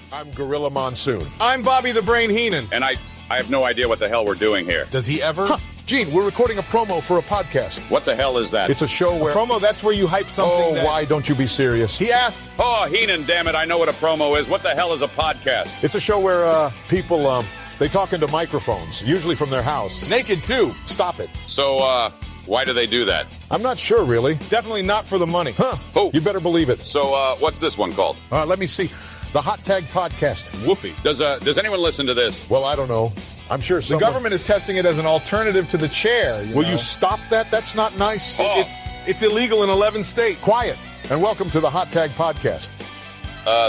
I'm Gorilla Monsoon. I'm Bobby the Brain Heenan. And I have no idea what the hell we're doing here. Does he ever? Huh. Gene, we're recording a promo for a podcast. What the hell is that? It's a show where... Promo, that's where you hype something. Oh, why don't you be serious? He asked. Oh, Heenan, damn it, I know what a promo is. What the hell is a podcast? It's a show where people, they talk into microphones, usually from their house. Naked, too. Stop it. So, why do they do that? I'm not sure, really. Definitely not for the money. Huh. Oh. You better believe it. So, what's this one called? Let me see. The Hot Tag Podcast. Whoopee. Does anyone listen to this? Well, I don't know. I'm sure The government is testing it as an alternative to the chair. Will you stop that? That's not nice. Oh. It's illegal in 11 states. Quiet. And welcome to the Hot Tag Podcast.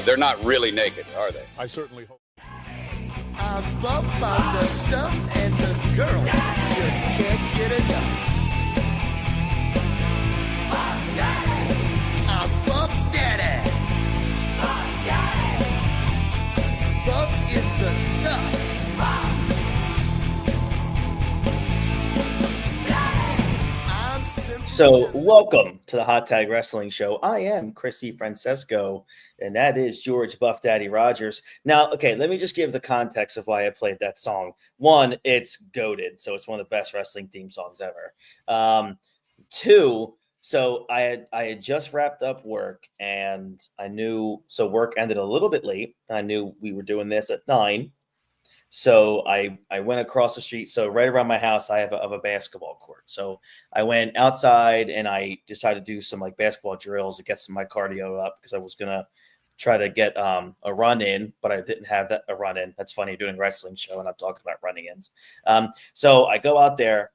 They're not really naked, are they? I certainly hope. I'm buff on the stuff and the girls just can't get enough. I'm Buff Daddy. Buff is the stuff. So, welcome to the Hot Tag Wrestling Show. I am Chrissy Francesco, and that is George Buff Daddy Rogers. Now, okay, let me just give the context of why I played that song. One, it's goated, so it's one of the best wrestling theme songs ever. Two, so I had just wrapped up work, and I knew, so work ended a little bit late. I knew we were doing this at 9. So I went across the street. So right around my house, I have a basketball court. So I went outside and I decided to do some like basketball drills to get some of my cardio up because I was going to try to get a run in, but I didn't have a run in. That's funny, doing a wrestling show and I'm talking about running ins. So I go out there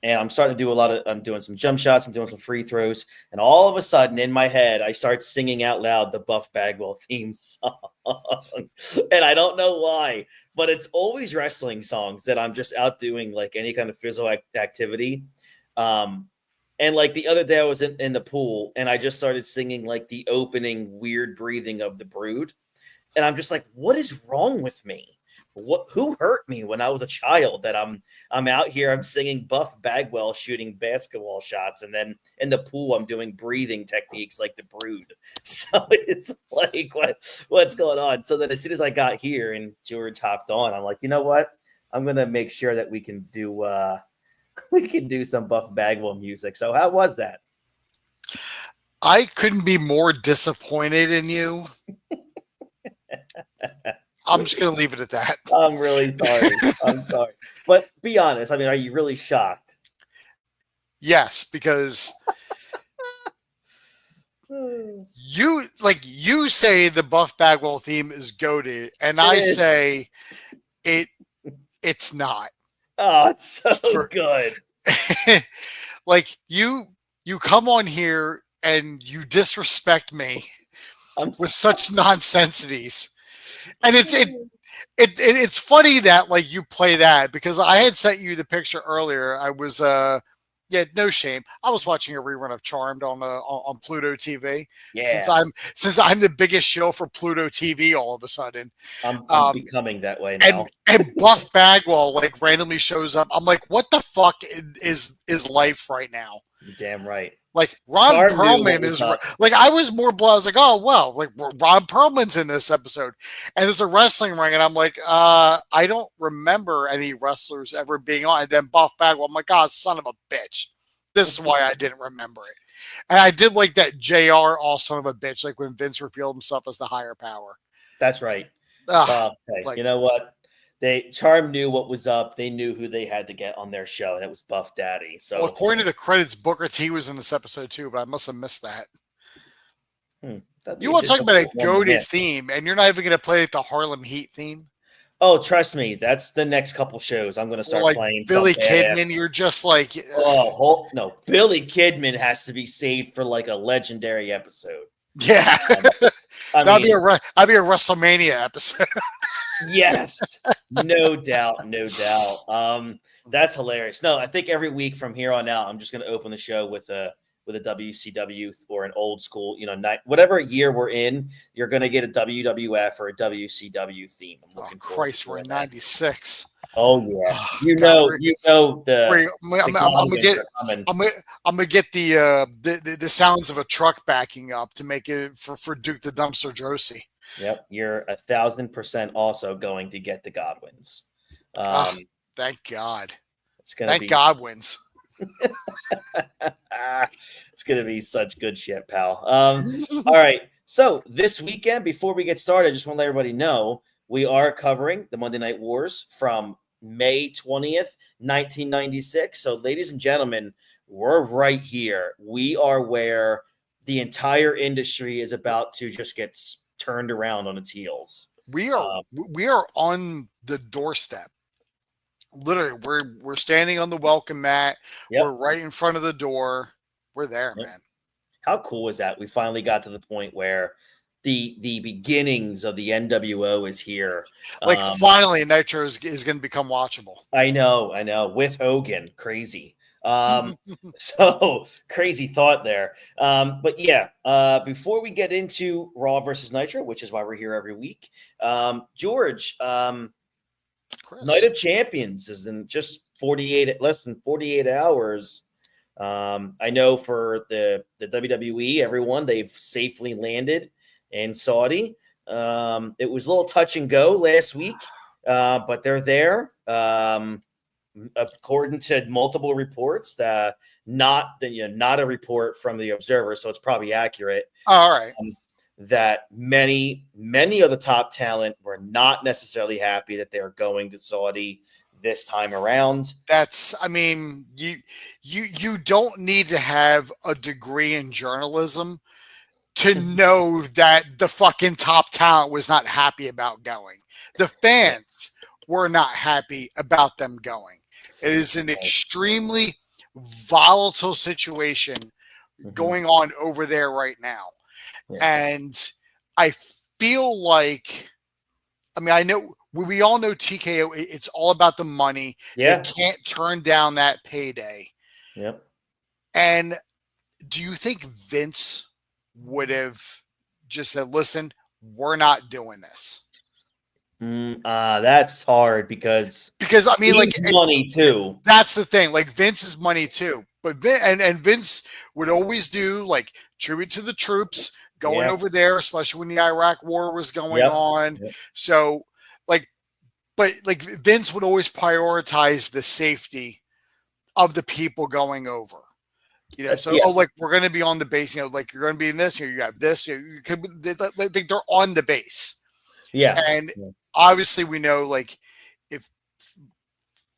and I'm starting to do I'm doing some jump shots. I'm doing some free throws. And all of a sudden in my head, I start singing out loud the Buff Bagwell theme song. And I don't know why, but it's always wrestling songs that I'm just out doing like any kind of physical activity. And like the other day I was in the pool and I just started singing like the opening weird breathing of the Brood. And I'm just like, what is wrong with me? Who hurt me when I was a child that I'm out here, I'm singing Buff Bagwell shooting basketball shots, and then in the pool I'm doing breathing techniques like the Brood. So it's like what's going on? So then as soon as I got here and George hopped on, I'm like, you know what? I'm gonna make sure that we can do some Buff Bagwell music. So how was that? I couldn't be more disappointed in you. I'm just going to leave it at that. I'm really sorry. I'm sorry. But be honest. I mean, are you really shocked? Yes, because you say the Buff Bagwell theme is goated, and I say it's not. Oh, it's so good. Like you come on here and you disrespect me with such nonsensities. And it's funny that like you play that because I had sent you the picture earlier. I was no shame. I was watching a rerun of Charmed on Pluto TV. Yeah. Since I'm the biggest show for Pluto TV all of a sudden. I'm becoming that way now. And Buff Bagwell like randomly shows up. I'm like, what the fuck is life right now? You're damn right. Like Ron Perlman is like, I was more blood. I was like, oh, well, like Ron Perlman's in this episode and there's a wrestling ring. And I'm like, I don't remember any wrestlers ever being on. And then Buff Bagwell, I'm like, oh, son of a bitch. This is why I didn't remember it. And I did like that JR, all son of a bitch, like when Vince revealed himself as the higher power. That's right. Okay. Like, you know what? Charm knew what was up. They knew who they had to get on their show, and it was Buff Daddy. So, well, according to the credits, Booker T was in this episode too, but I must have missed that. You want to talk about a goated theme, and you're not even going to play the Harlem Heat theme? Oh, trust me, that's the next couple shows I'm going to start playing. Billy Kidman, you're just like, no, Billy Kidman has to be saved for like a legendary episode. Yeah, that'd be a WrestleMania episode. Yes, no doubt. That's hilarious. No, I think every week from here on out, I'm just going to open the show with a WCW or an old school, whatever year we're in, you're going to get a WWF or a WCW theme. Oh, Christ, we're in 96. Oh yeah, I'm gonna get the sounds of a truck backing up to make it for Duke the Dumpster Josie. Yep, you're 1,000% also going to get the Godwins. Thank God. It's gonna Thank be Godwins. it's gonna be such good shit, pal. All right. So this weekend, before we get started, I just want to let everybody know we are covering the Monday Night Wars from May 20th, 1996. So, ladies and gentlemen, we're right here. We are where the entire industry is about to just get turned around on its heels. We are on the doorstep. Literally, we're standing on the welcome mat. Yep. We're right in front of the door. We're there, man. How cool is that? We finally got to the point where the beginnings of the NWO is here. Like finally, Nitro is going to become watchable. I know. With Hogan, crazy. So crazy thought there. But yeah, before we get into Raw versus Nitro, which is why we're here every week, George, Night of Champions is in just less than 48 hours. I know for the WWE, everyone, they've safely landed in Saudi. It was a little touch and go last week, but they're there. According to multiple reports, not a report from the Observer, so it's probably accurate. All right. That many of the top talent were not necessarily happy that they're going to Saudi this time around. I mean, you don't need to have a degree in journalism to know that the fucking top talent was not happy about going. The fans were not happy about them going. It is an extremely volatile situation going on over there right now. Yeah. And I feel like, I mean, I know we all know TKO, it's all about the money. Yeah. They can't turn down that payday. Yep. And do you think Vince would have just said, listen, we're not doing this? That's hard because I mean, like money too. That's the thing. Like Vince's money too, but Vince would always do like tribute to the troops going over there, especially when the Iraq War was going on. Yep. So, but Vince would always prioritize the safety of the people going over. You know, so we're going to be on the base. You know, like you're going to be in this. You have this. You could. They're on the base. Yeah, and obviously we know, like, if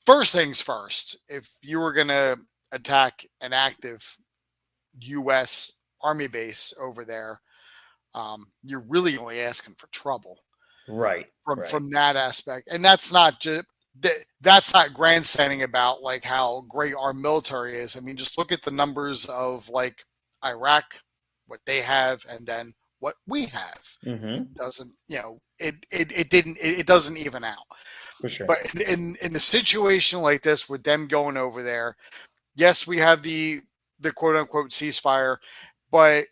first things first, if you were going to attack an active U.S. Army base over there, you're really only asking for trouble, right? From that aspect, and that's not just. That's not grandstanding about like how great our military is. I mean, just look at the numbers of like Iraq, what they have, and then what we have. Mm-hmm. Doesn't, you know, it doesn't even out. For sure. But in a situation like this with them going over there, yes, we have the quote unquote ceasefire, but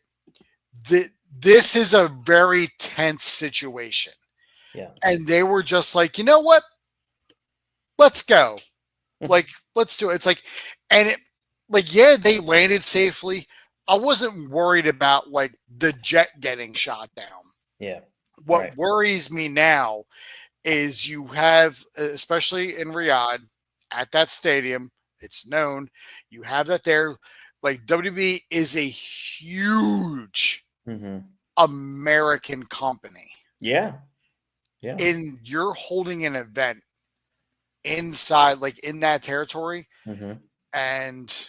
this is a very tense situation. Yeah. And they were just like, you know what? Let's go. Like, let's do it. It's like, and it, like, yeah, they landed safely. I wasn't worried about like the jet getting shot down. Yeah. What worries me now is you have, especially in Riyadh, at that stadium, it's known, you have that there. Like, WWE is a huge American company. Yeah. Yeah. And you're holding an event inside, like in that territory. And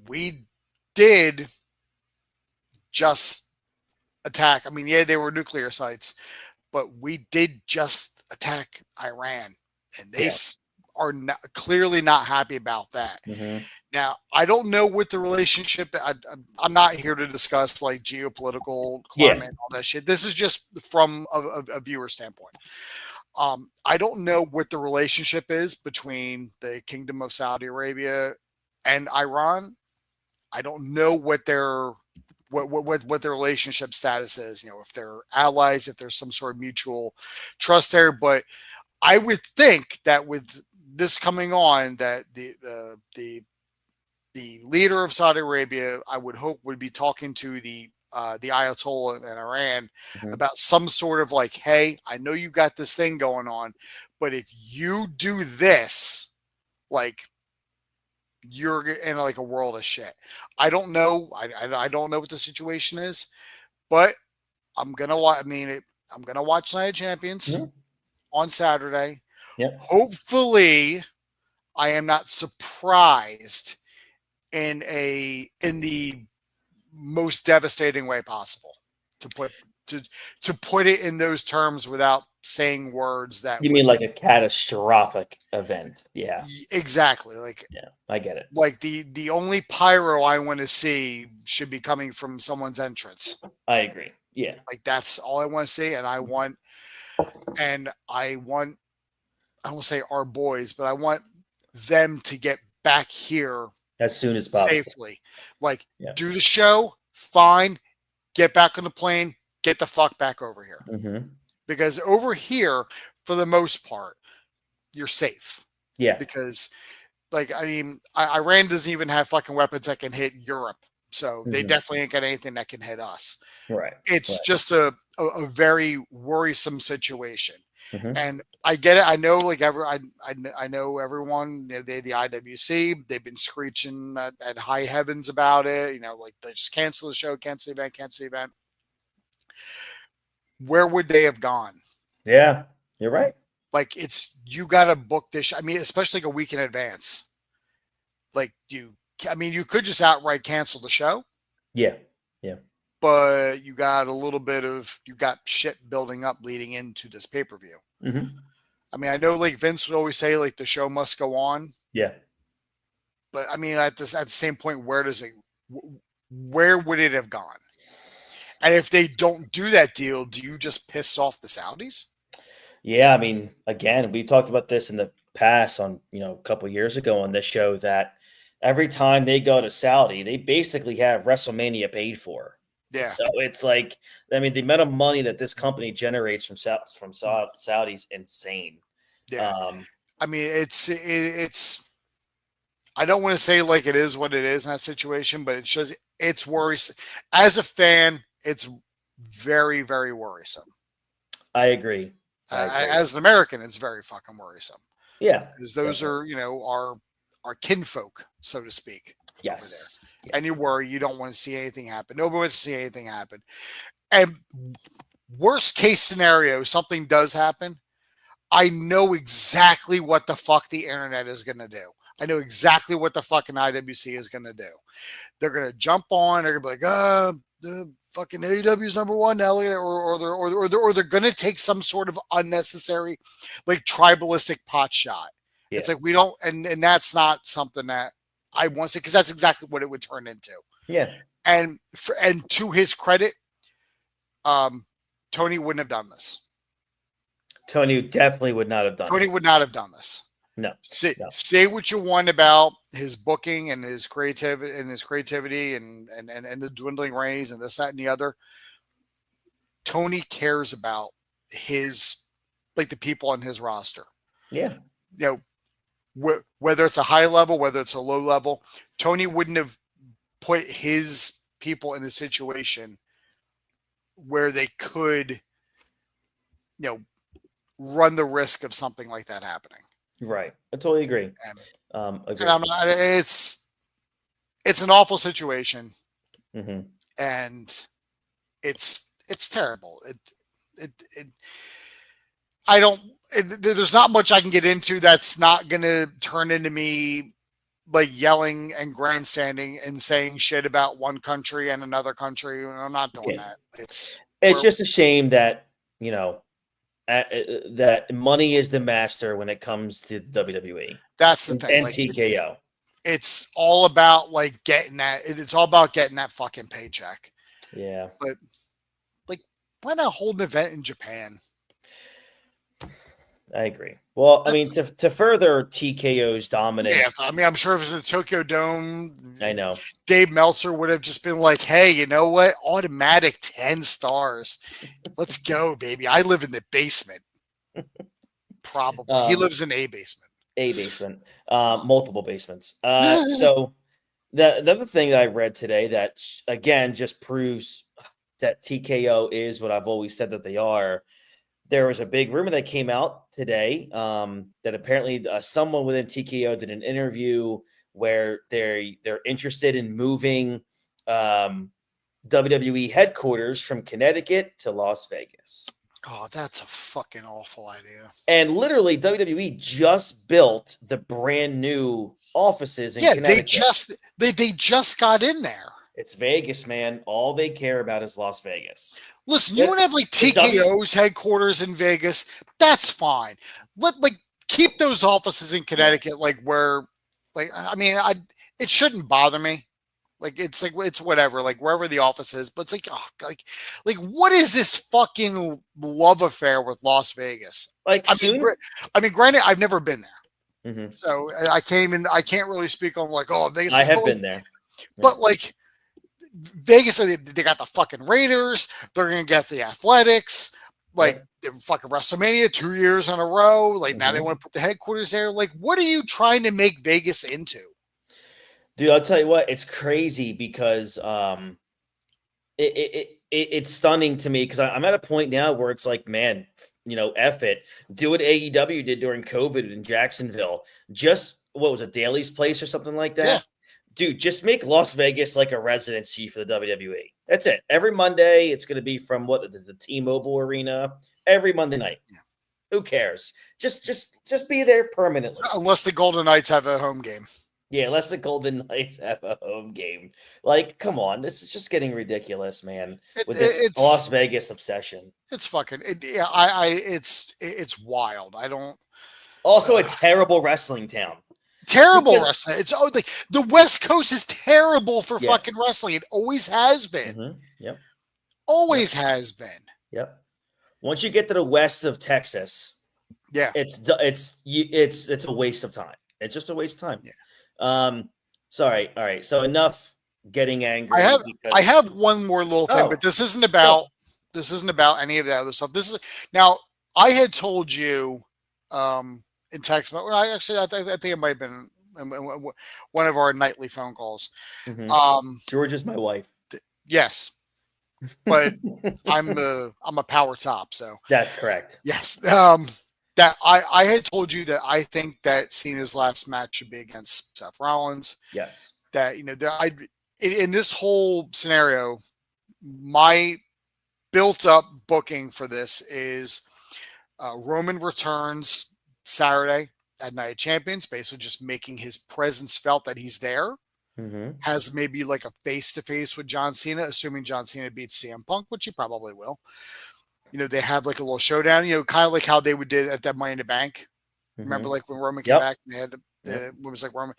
we did just attack. I mean, yeah, they were nuclear sites, but we did just attack Iran, and they are clearly not happy about that. Now, I don't know what the relationship. I'm not here to discuss like geopolitical climate and all that shit. This is just from a viewer standpoint. I don't know what the relationship is between the Kingdom of Saudi Arabia and Iran. I don't know what their relationship status is. You know, if they're allies, if there's some sort of mutual trust there. But I would think that with this coming on, that the leader of Saudi Arabia, I would hope, would be talking to the the Ayatollah in Iran Mhm. about some sort of like, hey, I know you got this thing going on, but if you do this, like, you're in like a world of shit. I don't know. I don't know what the situation is, but I'm gonna watch. I'm gonna watch Night of Champions Mhm. on Saturday. Yep. Hopefully, I am not surprised in the most devastating way possible to put it in those terms without saying words that You would mean like a catastrophic event? Yeah. exactly like Yeah. I get it. the only pyro I want to see should be coming from someone's entrance. I agree. Yeah. Like that's all I want to see, and I want I won't say our boys, but I want them to get back here As soon as possible. safely. Like, Yeah. do the show, fine, get back on the plane, get the fuck back over here. Mm-hmm. Because over here, for the most part, you're safe. Yeah. Because, like, I mean, Iran doesn't even have fucking weapons that can hit Europe. So they Mhm. definitely ain't got anything that can hit us. Right. It's Right. just a very worrisome situation. Mhm. And I get it. I know, like I know everyone. You know, the IWC. They've been screeching at high heavens about it. You know, like they just cancel the show, cancel the event, cancel the event. Where would they have gone? Yeah. You're right. Like it's you got to book this. I mean, especially like a week in advance. Like you could just outright cancel the show, Yeah. Yeah. but you got you got shit building up leading into this pay per view. Mm-hmm. I mean, I know like Vince would always say like the show must go on, Yeah. but I mean at the same point, where would it have gone? And if they don't do that deal, do you just piss off the Saudis? Yeah. I mean, again, we talked about this in the past on, a couple years ago on this show that every time they go to Saudi, they basically have WrestleMania paid for. Yeah. So it's like, I mean, the amount of money that this company generates from Saudi is insane. Yeah. I mean, it's. I don't want to say like it is what it is in that situation, but it's worrisome. As a fan, it's very, very worrisome. I agree. As an American, it's very fucking worrisome. Yeah, because those are our kinfolk, so to speak. Yes. Over there. Yeah. And you worry you don't want to see anything happen. Nobody wants to see anything happen. And worst case scenario, something does happen. I know exactly what the fuck the internet is going to do. I know exactly what the fucking IWC is going to do. They're going to jump on. They're going to be like, the fucking AEW's number one now, or they're going to take some sort of unnecessary, like tribalistic pot shot. Yeah. It's like we don't, and that's not something that I want to say because that's exactly what it would turn into. Yeah. And to his credit, Tony wouldn't have done this. Tony definitely would not have done. Tony would not have done this. No. Say what you want about his booking and his creativity and the dwindling ratings and this, that, and the other. Tony cares about the people on his roster. Yeah. Whether it's a high level, whether it's a low level, Tony wouldn't have put his people in a situation where they could, run the risk of something like that happening. Right. I totally agree. Agree. And it's an awful situation. Mm-hmm. And it's terrible. There's not much I can get into that's not going to turn into me like yelling and grandstanding and saying shit about one country and another country. I'm not doing that. It's just a shame that, that money is the master when it comes to WWE. That's the thing. And TKO. It's all about like getting that. It's all about getting that fucking paycheck. Yeah. But like, why not hold an event in Japan? I agree. Well, I mean, to further TKO's dominance. Yeah, I mean, I'm sure if it was in the Tokyo Dome, I know Dave Meltzer would have just been like, "Hey, you know what? Automatic 10 stars. Let's go, baby. I live in the basement." Probably he lives in a basement. Multiple basements. So The other thing that I read today that again just proves that TKO is what I've always said that they are. There was a big rumor that came out today that apparently someone within TKO did an interview where they're interested in moving WWE headquarters from Connecticut to Las Vegas. Oh, that's a fucking awful idea. And literally, WWE just built the brand new offices in Connecticut. They just got in there. It's Vegas, man. All they care about is Las Vegas. Listen, you want to have like TKO's headquarters in Vegas? That's fine. Keep those offices in Connecticut, it shouldn't bother me. It's whatever, like wherever the office is. But it's what is this fucking love affair with Las Vegas? Granted, I've never been there, so I can't really speak on Vegas. I have been there, but Vegas, they got the fucking Raiders. They're gonna get the Athletics. Fucking WrestleMania 2 years in a row. Now they want to put the headquarters there. What are you trying to make Vegas into? Dude, I'll tell you what, it's crazy because it's stunning to me because I'm at a point now where it's like, man, F it. Do what AEW did during COVID in Jacksonville. Just, what was it, Daly's Place or something like that? Yeah. Dude, just make Las Vegas like a residency for the WWE. That's it. Every Monday, it's going to be from the T-Mobile Arena every Monday night. Yeah. Who cares? Just be there permanently. Unless the Golden Knights have a home game. Yeah, unless the Golden Knights have a home game. Come on. This is just getting ridiculous, man. With this Las Vegas obsession. It's fucking it's wild. I don't. Also, a terrible wrestling town. Terrible wrestling. It's the West Coast is terrible for fucking wrestling. It always has been. Mm-hmm. Yep. Always has been. Yep. Once you get to the west of Texas, it's a waste of time. It's just a waste of time. Yeah. Sorry. All right. So enough getting angry. I have one more little thing, but this isn't about any of that other stuff. Now I had told you in text. I think it might have been one of our nightly phone calls. Mm-hmm. George is my wife. Yes, but I'm a power top. So that's correct. Yes. That I had told you that I think that Cena's last match should be against Seth Rollins. Yes. That in this whole scenario, my built-up booking for this is Roman returns Saturday at Night of Champions, basically just making his presence felt that he's there. Mm-hmm. Has maybe like a face-to-face with John Cena, assuming John Cena beats CM Punk, which he probably will. They have like a little showdown, kind of like how they would do at that Money in the Bank. Mm-hmm. Remember, when Roman came back and they had it was like Roman,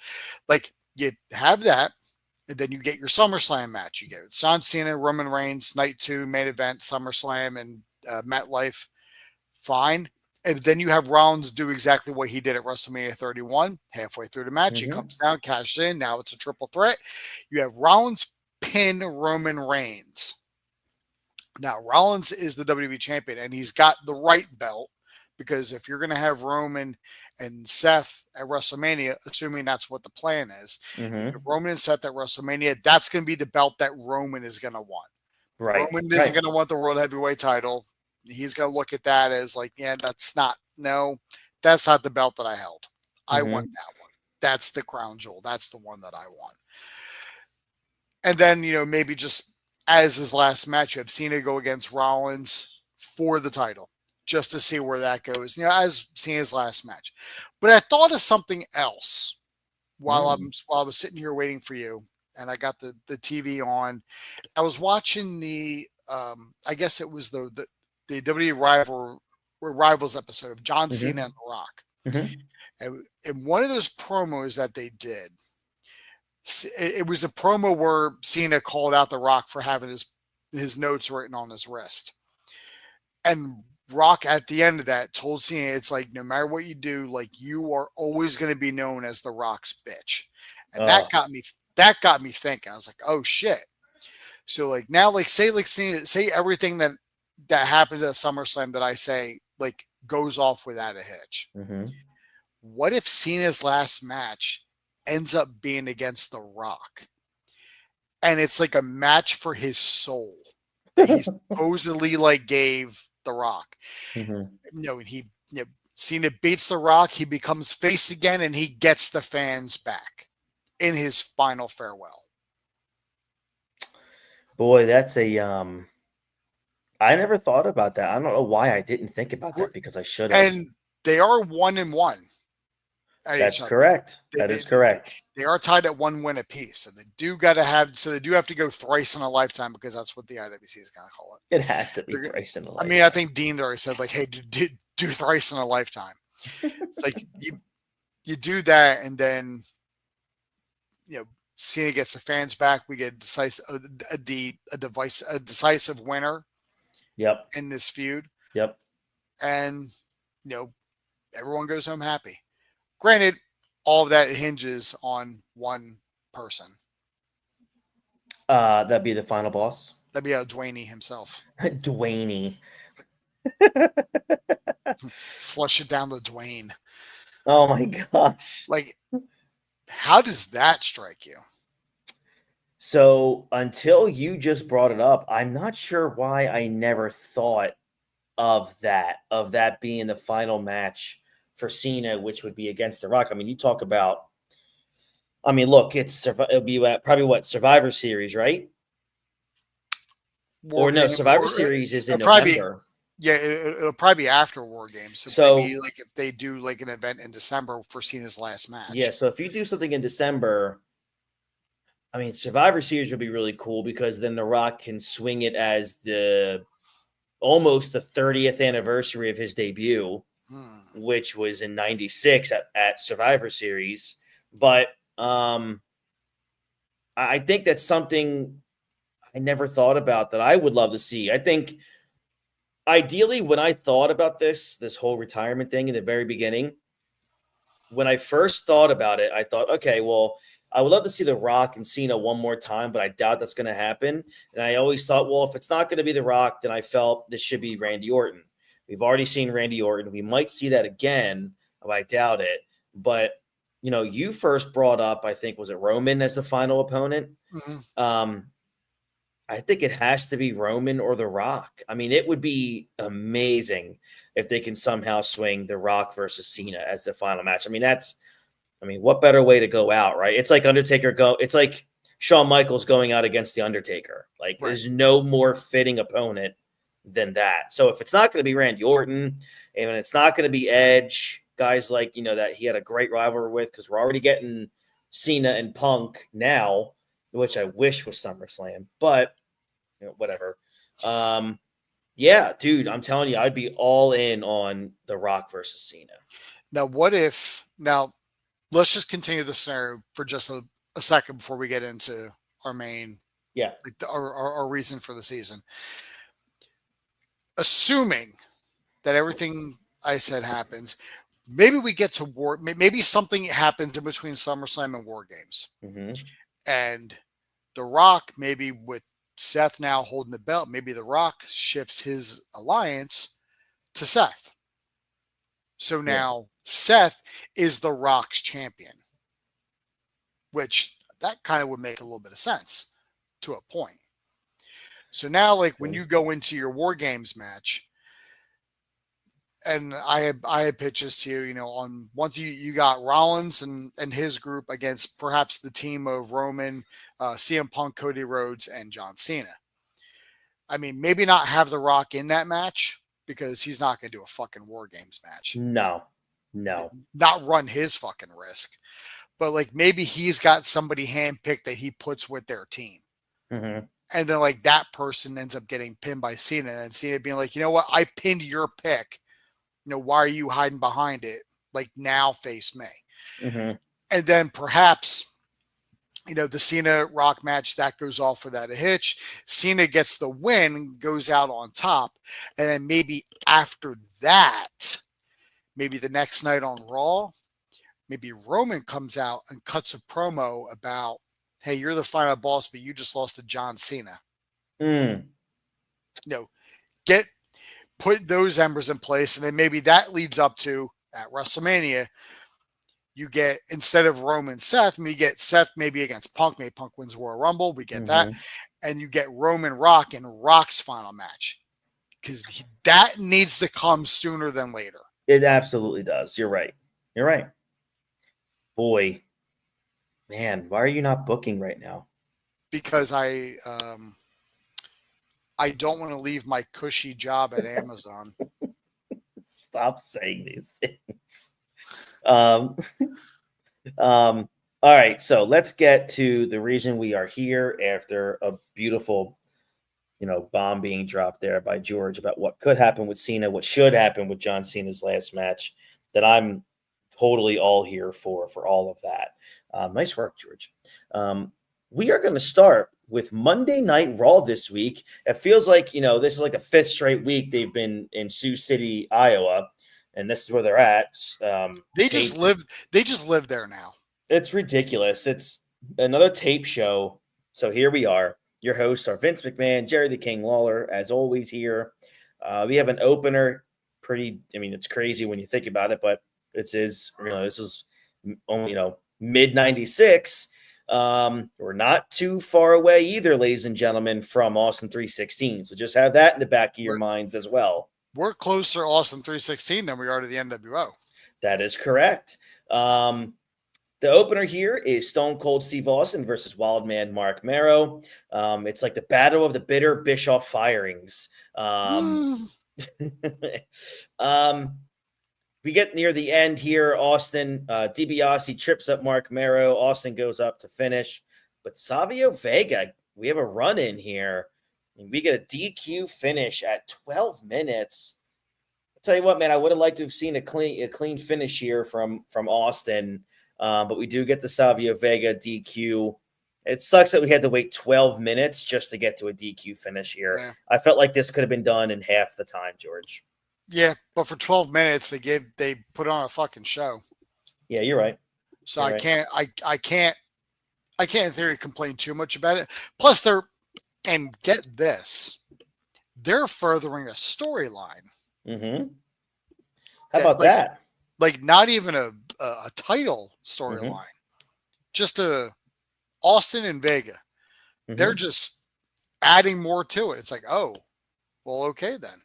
you have that, and then you get your SummerSlam match. You get John Cena, Roman Reigns, Night 2, main event, SummerSlam, and MetLife. Fine. And then you have Rollins do exactly what he did at WrestleMania 31. Halfway through the match, he comes down, cashes in. Now it's a triple threat. You have Rollins pin Roman Reigns. Now, Rollins is the WWE champion, and he's got the right belt, because if you're going to have Roman and Seth at WrestleMania, assuming that's what the plan is, if Roman and Seth at WrestleMania, that's going to be the belt that Roman is going to want. Right. Roman isn't going to want the World Heavyweight title. He's going to look at that as that's not the belt that I held. I want that one. That's the crown jewel. That's the one that I want. And then, maybe just as his last match, you have Cena go against Rollins for the title, just to see where that goes, as Cena's last match. But I thought of something else while I was sitting here waiting for you, and I got the TV on. I was watching I guess it was the WWE Rivals episode of John Cena and The Rock. And in one of those promos that they did, it was a promo where Cena called out The Rock for having his notes written on his wrist. And Rock at the end of that told Cena, it's like, no matter what you do, you are always going to be known as The Rock's bitch. And that got me thinking. I was like, oh shit. So now, Cena, say everything that happens at SummerSlam that I say, goes off without a hitch. What if Cena's last match ends up being against The Rock. And it's like a match for his soul that he supposedly like gave The Rock. Cena beats The Rock, he becomes face again, and he gets the fans back in his final farewell. Boy, that's a I never thought about that. I don't know why I didn't think about that because I should have. And they are 1-1. That's correct. That is correct. They are tied at 1 win apiece. So they do have to go thrice in a lifetime because that's what the IWC is going to call it. It has to be thrice in a lifetime. I mean, I think Dean already said, like, hey, do thrice in a lifetime. It's like you do that, and then Cena gets the fans back. We get a decisive winner. Yep. In this feud. Yep. And everyone goes home happy. Granted, all of that hinges on one person. That'd be the final boss. That'd be Dwayne himself. Dwayne. Flush it down to Dwayne. Oh my gosh. Like, how does that strike you? So until you just brought it up, I'm not sure why I never thought of that being the final match for Cena, which would be against The Rock. I mean, you talk about, look, it'll be probably Survivor Series, right? Survivor Series is in November. It'll probably be after War Games. So maybe like if they do like an event in December for Cena's last match. Yeah, so if you do something in December, Survivor Series would be really cool because then The Rock can swing it as almost the 30th anniversary of his debut, which was in 96 at Survivor Series. But I think that's something I never thought about that I would love to see. I think ideally when I thought about this whole retirement thing in the very beginning, when I first thought about it, I thought, okay, well, I would love to see The Rock and Cena one more time, but I doubt that's going to happen. And I always thought, well, if it's not going to be The Rock, then I felt this should be Randy Orton. We've already seen Randy Orton. We might see that again, but I doubt it. But, you first brought up, I think, was it Roman as the final opponent? Mm-hmm. I think it has to be Roman or The Rock. It would be amazing if they can somehow swing The Rock versus Cena as the final match. What better way to go out, right? It's like it's like Shawn Michaels going out against The Undertaker. Like, right. There's no more fitting opponent than that. So if it's not going to be Randy Orton, and it's not going to be Edge, guys like, that he had a great rivalry with, because we're already getting Cena and Punk now, which I wish was SummerSlam, but whatever. Yeah, dude, I'm telling you, I'd be all in on The Rock versus Cena. Now, let's just continue the scenario for just a second before we get into our main, our reason for the season. Assuming that everything I said happens, maybe we get to War. Maybe something happens in between SummerSlam and War Games, and The Rock, maybe with Seth now holding the belt, maybe The Rock shifts his alliance to Seth. So now Seth is The Rock's champion, which that kind of would make a little bit of sense to a point. So now, like, when you go into your War Games match, and I had pitches to you, on once you got Rollins and his group against perhaps the team of Roman, CM Punk, Cody Rhodes, and John Cena. Maybe not have The Rock in that match because he's not going to do a fucking War Games match. No. Not run his fucking risk. But, like, maybe he's got somebody handpicked that he puts with their team. Mm-hmm. And then, like, that person ends up getting pinned by Cena, and Cena being like, you know what? I pinned your pick. Why are you hiding behind it? Like, now face me. Mm-hmm. And then perhaps, the Cena Rock match, that goes off without a hitch. Cena gets the win, goes out on top. And then maybe after that, maybe the next night on Raw, maybe Roman comes out and cuts a promo about, hey, you're the final boss, but you just lost to John Cena. Put those embers in place, and then maybe that leads up to, at WrestleMania, You get, instead of Roman Seth, you get Seth maybe against Punk. Maybe Punk wins Royal Rumble. We get that. And you get Roman Rock in Rock's final match. Because that needs to come sooner than later. It absolutely does. You're right. You're right. Boy, man, why are you not booking right now? Because I don't want to leave my cushy job at Amazon. Stop saying these things. All right, so let's get to the reason we are here after a beautiful, bomb being dropped there by George about what could happen with Cena, what should happen with John Cena's last match. That I'm totally all here for all of that. Nice work, George. We are going to start with Monday Night Raw this week. It feels like, this is like a fifth straight week they've been in Sioux City, Iowa, and this is where they're at. They just live there now. It's ridiculous. It's another tape show. So here we are. Your hosts are Vince McMahon, Jerry the King Lawler, as always here. We have an opener. It's crazy when you think about it, but this is only, mid 96. We're not too far away either, ladies and gentlemen, from Austin 316. So just have that in the back of your minds as well. We're closer to Austin 316 than we are to the NWO. That is correct. The opener here is Stone Cold Steve Austin versus Wildman Mark Marrow. It's like the battle of the bitter Bischoff firings. We get near the end here. Austin, DiBiase trips up Mark Marrow. Austin goes up to finish. But Savio Vega, we have a run-in here. And we get a DQ finish at 12 minutes. I'll tell you what, man, I would have liked to have seen a clean finish here from Austin. But we do get the Savio Vega DQ. It sucks that we had to wait 12 minutes just to get to a DQ finish here. Yeah. I felt like this could have been done in half the time, George. Yeah, but for 12 minutes they put on a fucking show. Yeah, you're right. So I can't in theory complain too much about it. Plus and get this, they're furthering a storyline. Mm-hmm. How about that? Like not even a title storyline, just a Austin and Vega. Mm-hmm. They're just adding more to it. It's like, oh, well, okay then.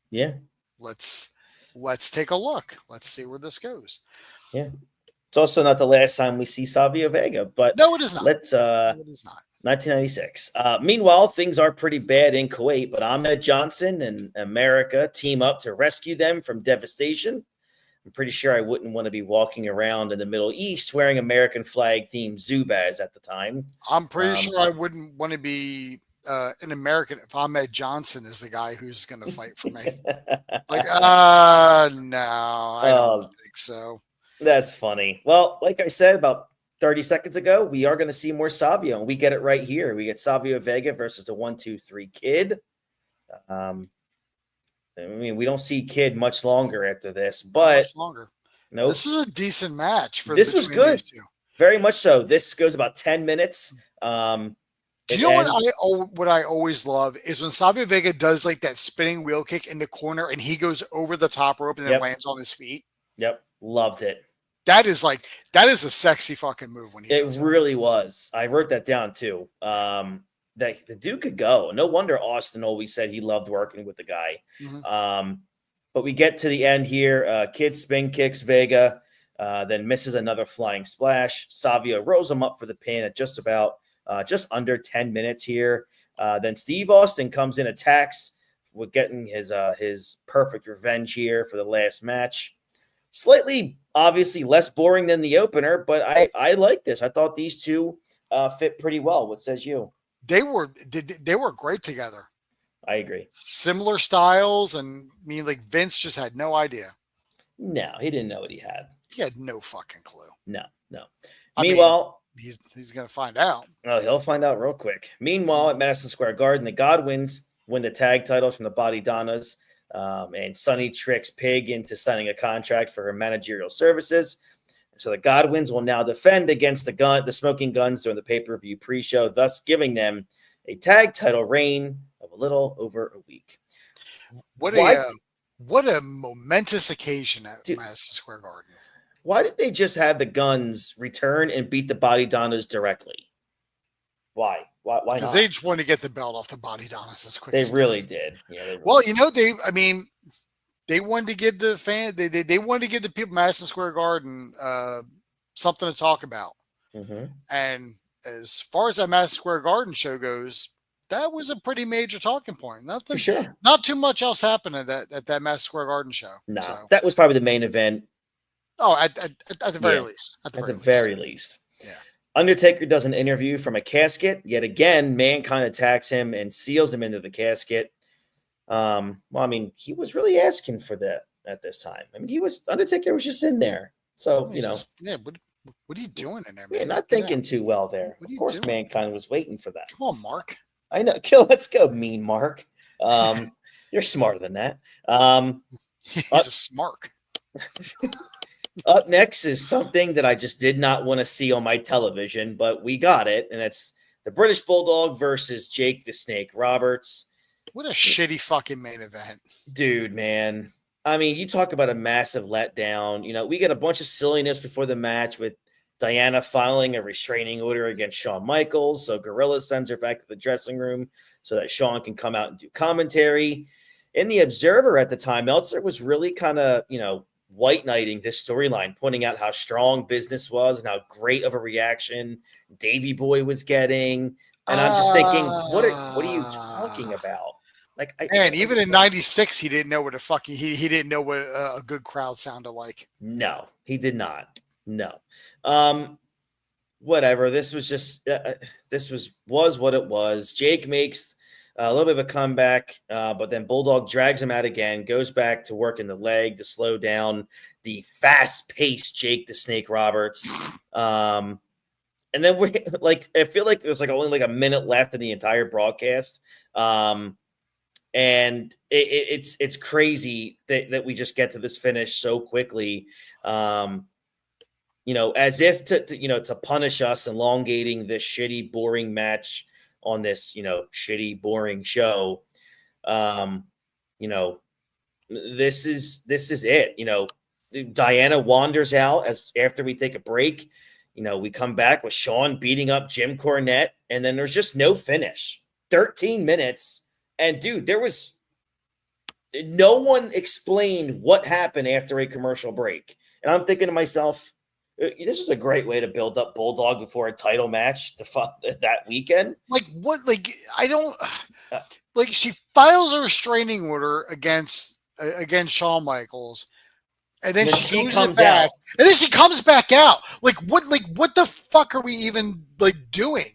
Yeah. Let's take a look. Let's see where this goes. Yeah. It's also not the last time we see Savio Vega, but no, it is not. It is not. 1996. Meanwhile, things are pretty bad in Kuwait, but Ahmed Johnson and America team up to rescue them from devastation. I'm pretty sure I wouldn't want to be walking around in the Middle East wearing American flag themed Zubaz at the time. I'm pretty sure I wouldn't want to be an American if Ahmed Johnson is the guy who's going to fight for me. Like, no, I don't think so. That's funny. Well, like I said about 30 seconds ago, we are going to see more Savio, and we get it right here. We get Savio Vega versus the 1-2-3 Kid. We don't see Kid much longer after this, but no, this was a decent match. This was good, very much so. This goes about 10 minutes. Do you know what I always love is when Savio Vega does like that spinning wheel kick in the corner and he goes over the top rope and then lands on his feet. Yep, loved it. That is a sexy fucking move when he does it. Really was. I wrote that down too. That the dude could go. No wonder Austin always said he loved working with the guy. Mm-hmm. But we get to the end here. Kid spin kicks Vega, then misses another flying splash. Savio rolls him up for the pin at just under 10 minutes here. Then Steve Austin comes in, attacks with getting his perfect revenge here for the last match. Slightly, obviously, less boring than the opener, but I like this. I thought these two fit pretty well. What says you? They were great together. I agree. Similar styles, and like Vince just had no idea. No, he didn't know what he had. He had no fucking clue. No. Meanwhile, he's gonna find out. Oh, he'll find out real quick. Meanwhile, at Madison Square Garden, the Godwins win the tag titles from the Body Donnas, and Sonny tricks Pig into signing a contract for her managerial services. So the Godwins will now defend against the Smoking Guns during the pay-per-view pre-show, thus giving them a tag title reign of a little over a week. What a momentous occasion at Madison Square Garden. Why did they just have the Guns return and beat the Body Donnas directly? Why? Why Because not? they just wanted to get the belt off the Body Donnas as quick They as really possible. did. Yeah. They really Well, you know, they wanted to give the they wanted to give the people Madison Square Garden something to talk about. Mm-hmm. And as far as that Madison Square Garden show goes, that was a pretty major talking point. For sure. Not too much else happened at that Madison Square Garden show. No, So. that was probably the main event. Oh, at the very least. At the very least. Yeah. Undertaker does an interview from a casket. Yet again, Mankind attacks him and seals him into the casket. Well, I mean, he was really asking for that at this time. I mean, Undertaker was just in there. So, you know. What are you doing in there, man? Yeah, not thinking too well there. Of course, doing? Mankind was waiting for that. Come on, Mark. I know. Let's go, mean Mark. You're smarter than that. He's a smark. Up next is something that I just did not want to see on my television, but we got it, and it's the British Bulldog versus Jake the Snake Roberts. What a shitty fucking main event. Dude, man. I mean, you talk about a massive letdown. You know, we get a bunch of silliness before the match with Diana filing a restraining order against Shawn Michaels. So Gorilla sends her back to the dressing room so that Shawn can come out and do commentary. In the Observer at the time, Meltzer was really kind of, you know, white knighting this storyline, pointing out how strong business was and how great of a reaction Davey Boy was getting. And I'm just thinking, what are you talking about? Like, even in '96, he didn't know what he didn't know what a good crowd sounded like. No, he did not. No. Whatever. This was just this was what it was. Jake makes a little bit of a comeback, but then Bulldog drags him out again, goes back to working the leg to slow down the fast-paced Jake the Snake Roberts. And then we I feel like there's only a minute left in the entire broadcast. And it's crazy that we just get to this finish so quickly. You know, as if to punish us, elongating this shitty, boring match on this, you know, shitty, boring show. You know, this is it. You know, Diana wanders out after we take a break. You know, we come back with Shawn beating up Jim Cornette, and then there's just no finish. 13 minutes. And dude, no one explained what happened after a commercial break. And I'm thinking to myself, this is a great way to build up Bulldog before a title match that weekend. She files a restraining order against Shawn Michaels, and then she comes back, and then she comes back out. What the fuck are we even doing?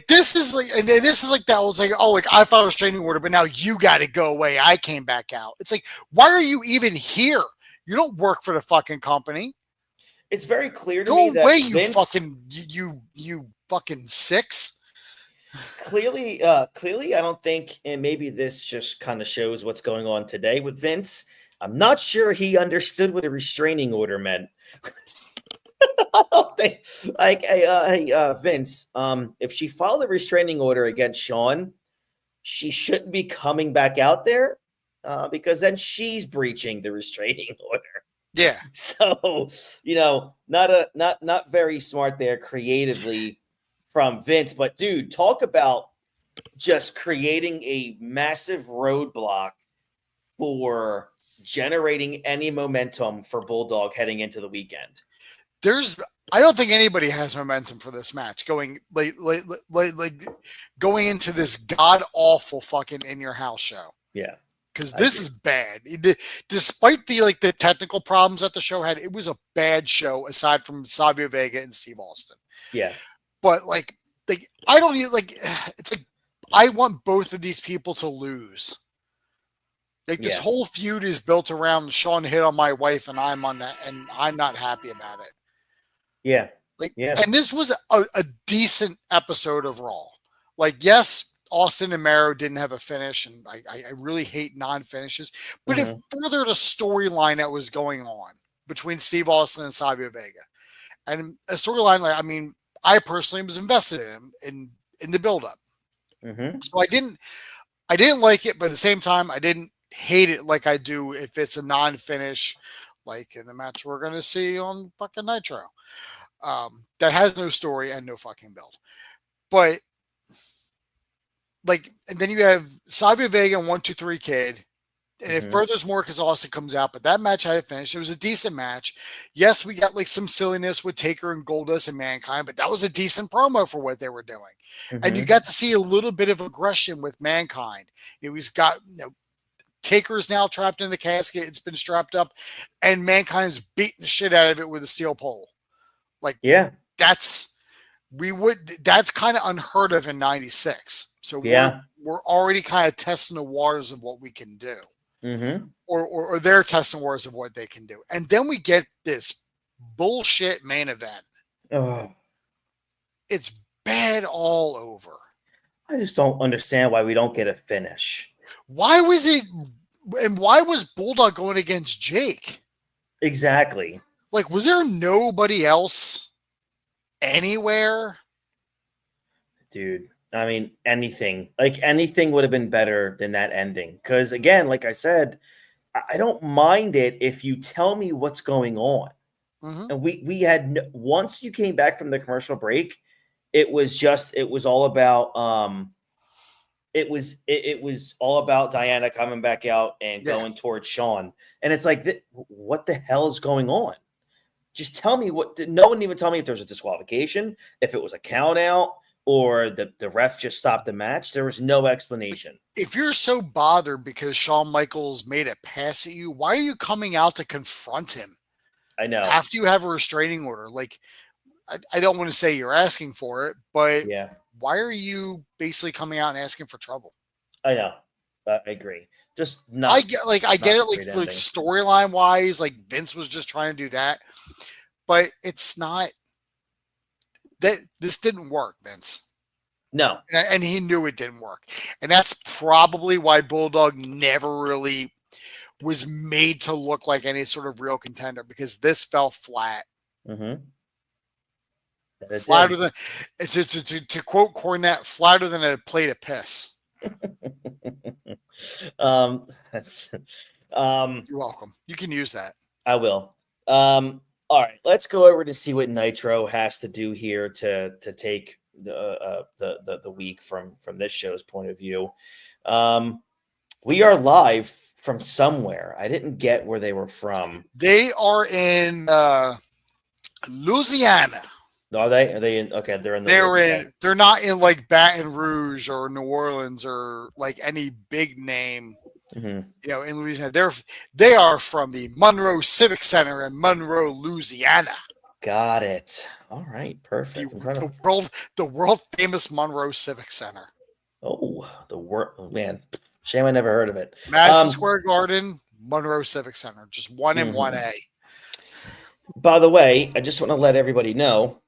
This is that old saying, I filed a restraining order, but now you got to go away. I came back out. It's like, why are you even here? You don't work for the fucking company. It's very clear to me that go away, you fucking six. Clearly, I don't think, and maybe this just kind of shows what's going on today with Vince. I'm not sure he understood what a restraining order meant. I don't think, Vince, if she filed a restraining order against Shawn, she shouldn't be coming back out there because then she's breaching the restraining order. Yeah. So, you know, not very smart there creatively from Vince, but dude, talk about just creating a massive roadblock for generating any momentum for Bulldog heading into the weekend. I don't think anybody has momentum for this match going going into this god awful fucking In Your House show. Yeah. Because this is bad. Despite the technical problems that the show had, it was a bad show aside from Savio Vega and Steve Austin. Yeah. But I don't even it's I want both of these people to lose. This whole feud is built around Shawn hit on my wife and I'm on that and I'm not happy about it. Yeah. And this was a decent episode of Raw. Yes, Austin and Mero didn't have a finish, and I really hate non-finishes, but it furthered a storyline that was going on between Steve Austin and Savio Vega. And a storyline, I personally was invested in the build-up. Mm-hmm. So I didn't like it, but at the same time, I didn't hate it like I do if it's a non-finish, like in the match we're going to see on fucking Nitro. That has no story and no fucking build. But like, and then you have Savio Vega and 1-2-3 Kid. And it furthers more because Austin comes out, but that match had to finish. It was a decent match. Yes, we got like some silliness with Taker and Goldust and Mankind, but that was a decent promo for what they were doing. And you got to see a little bit of aggression with Mankind. He's got, Taker's now trapped in the casket. It's been strapped up, and Mankind's beating the shit out of it with a steel pole. Like, that's kind of unheard of in '96. So we're already kind of testing the waters of what we can do. Or they're testing waters of what they can do. And then we get this bullshit main event. It's bad all over. I just don't understand why we don't get a finish. Why was Bulldog going against Jake? Exactly. Like, was there nobody else anywhere? Dude, I mean, anything would have been better than that ending. Because again, like I said, I don't mind it if you tell me what's going on. And we had once you came back from the commercial break, it was all about it was all about Diana coming back out and going towards Sean. And it's like, what the hell is going on? Just tell me no one even tell me if there was a disqualification, if it was a count out, or the ref just stopped the match. There was no explanation. If you're so bothered because Shawn Michaels made a pass at you, why are you coming out to confront him? I know. After you have a restraining order. Like, I don't want to say you're asking for it, but why are you basically coming out and asking for trouble? I know. I agree. Just not. I get it. Like storyline wise, like Vince was just trying to do that, but it's not. That this didn't work, Vince. No. And he knew it didn't work. And that's probably why Bulldog never really was made to look like any sort of real contender, because this fell flat. Flatter than, to quote Cornette, flatter than a plate of piss. You're welcome. You can use that. I will. All right, let's go over to see what Nitro has to do here to take the week from this show's point of view. We are live from somewhere. I didn't get where they were from. They are in Louisiana. Are they? Are they in? Okay, they're in. They're not in like Baton Rouge or New Orleans or like any big name. In Louisiana. They are from the Monroe Civic Center in Monroe, Louisiana. Got it. All right, perfect. The world famous Monroe Civic Center. Oh, man. Shame I never heard of it. Madison Square Garden, Monroe Civic Center, just 1 and 1A. By the way, I just want to let everybody know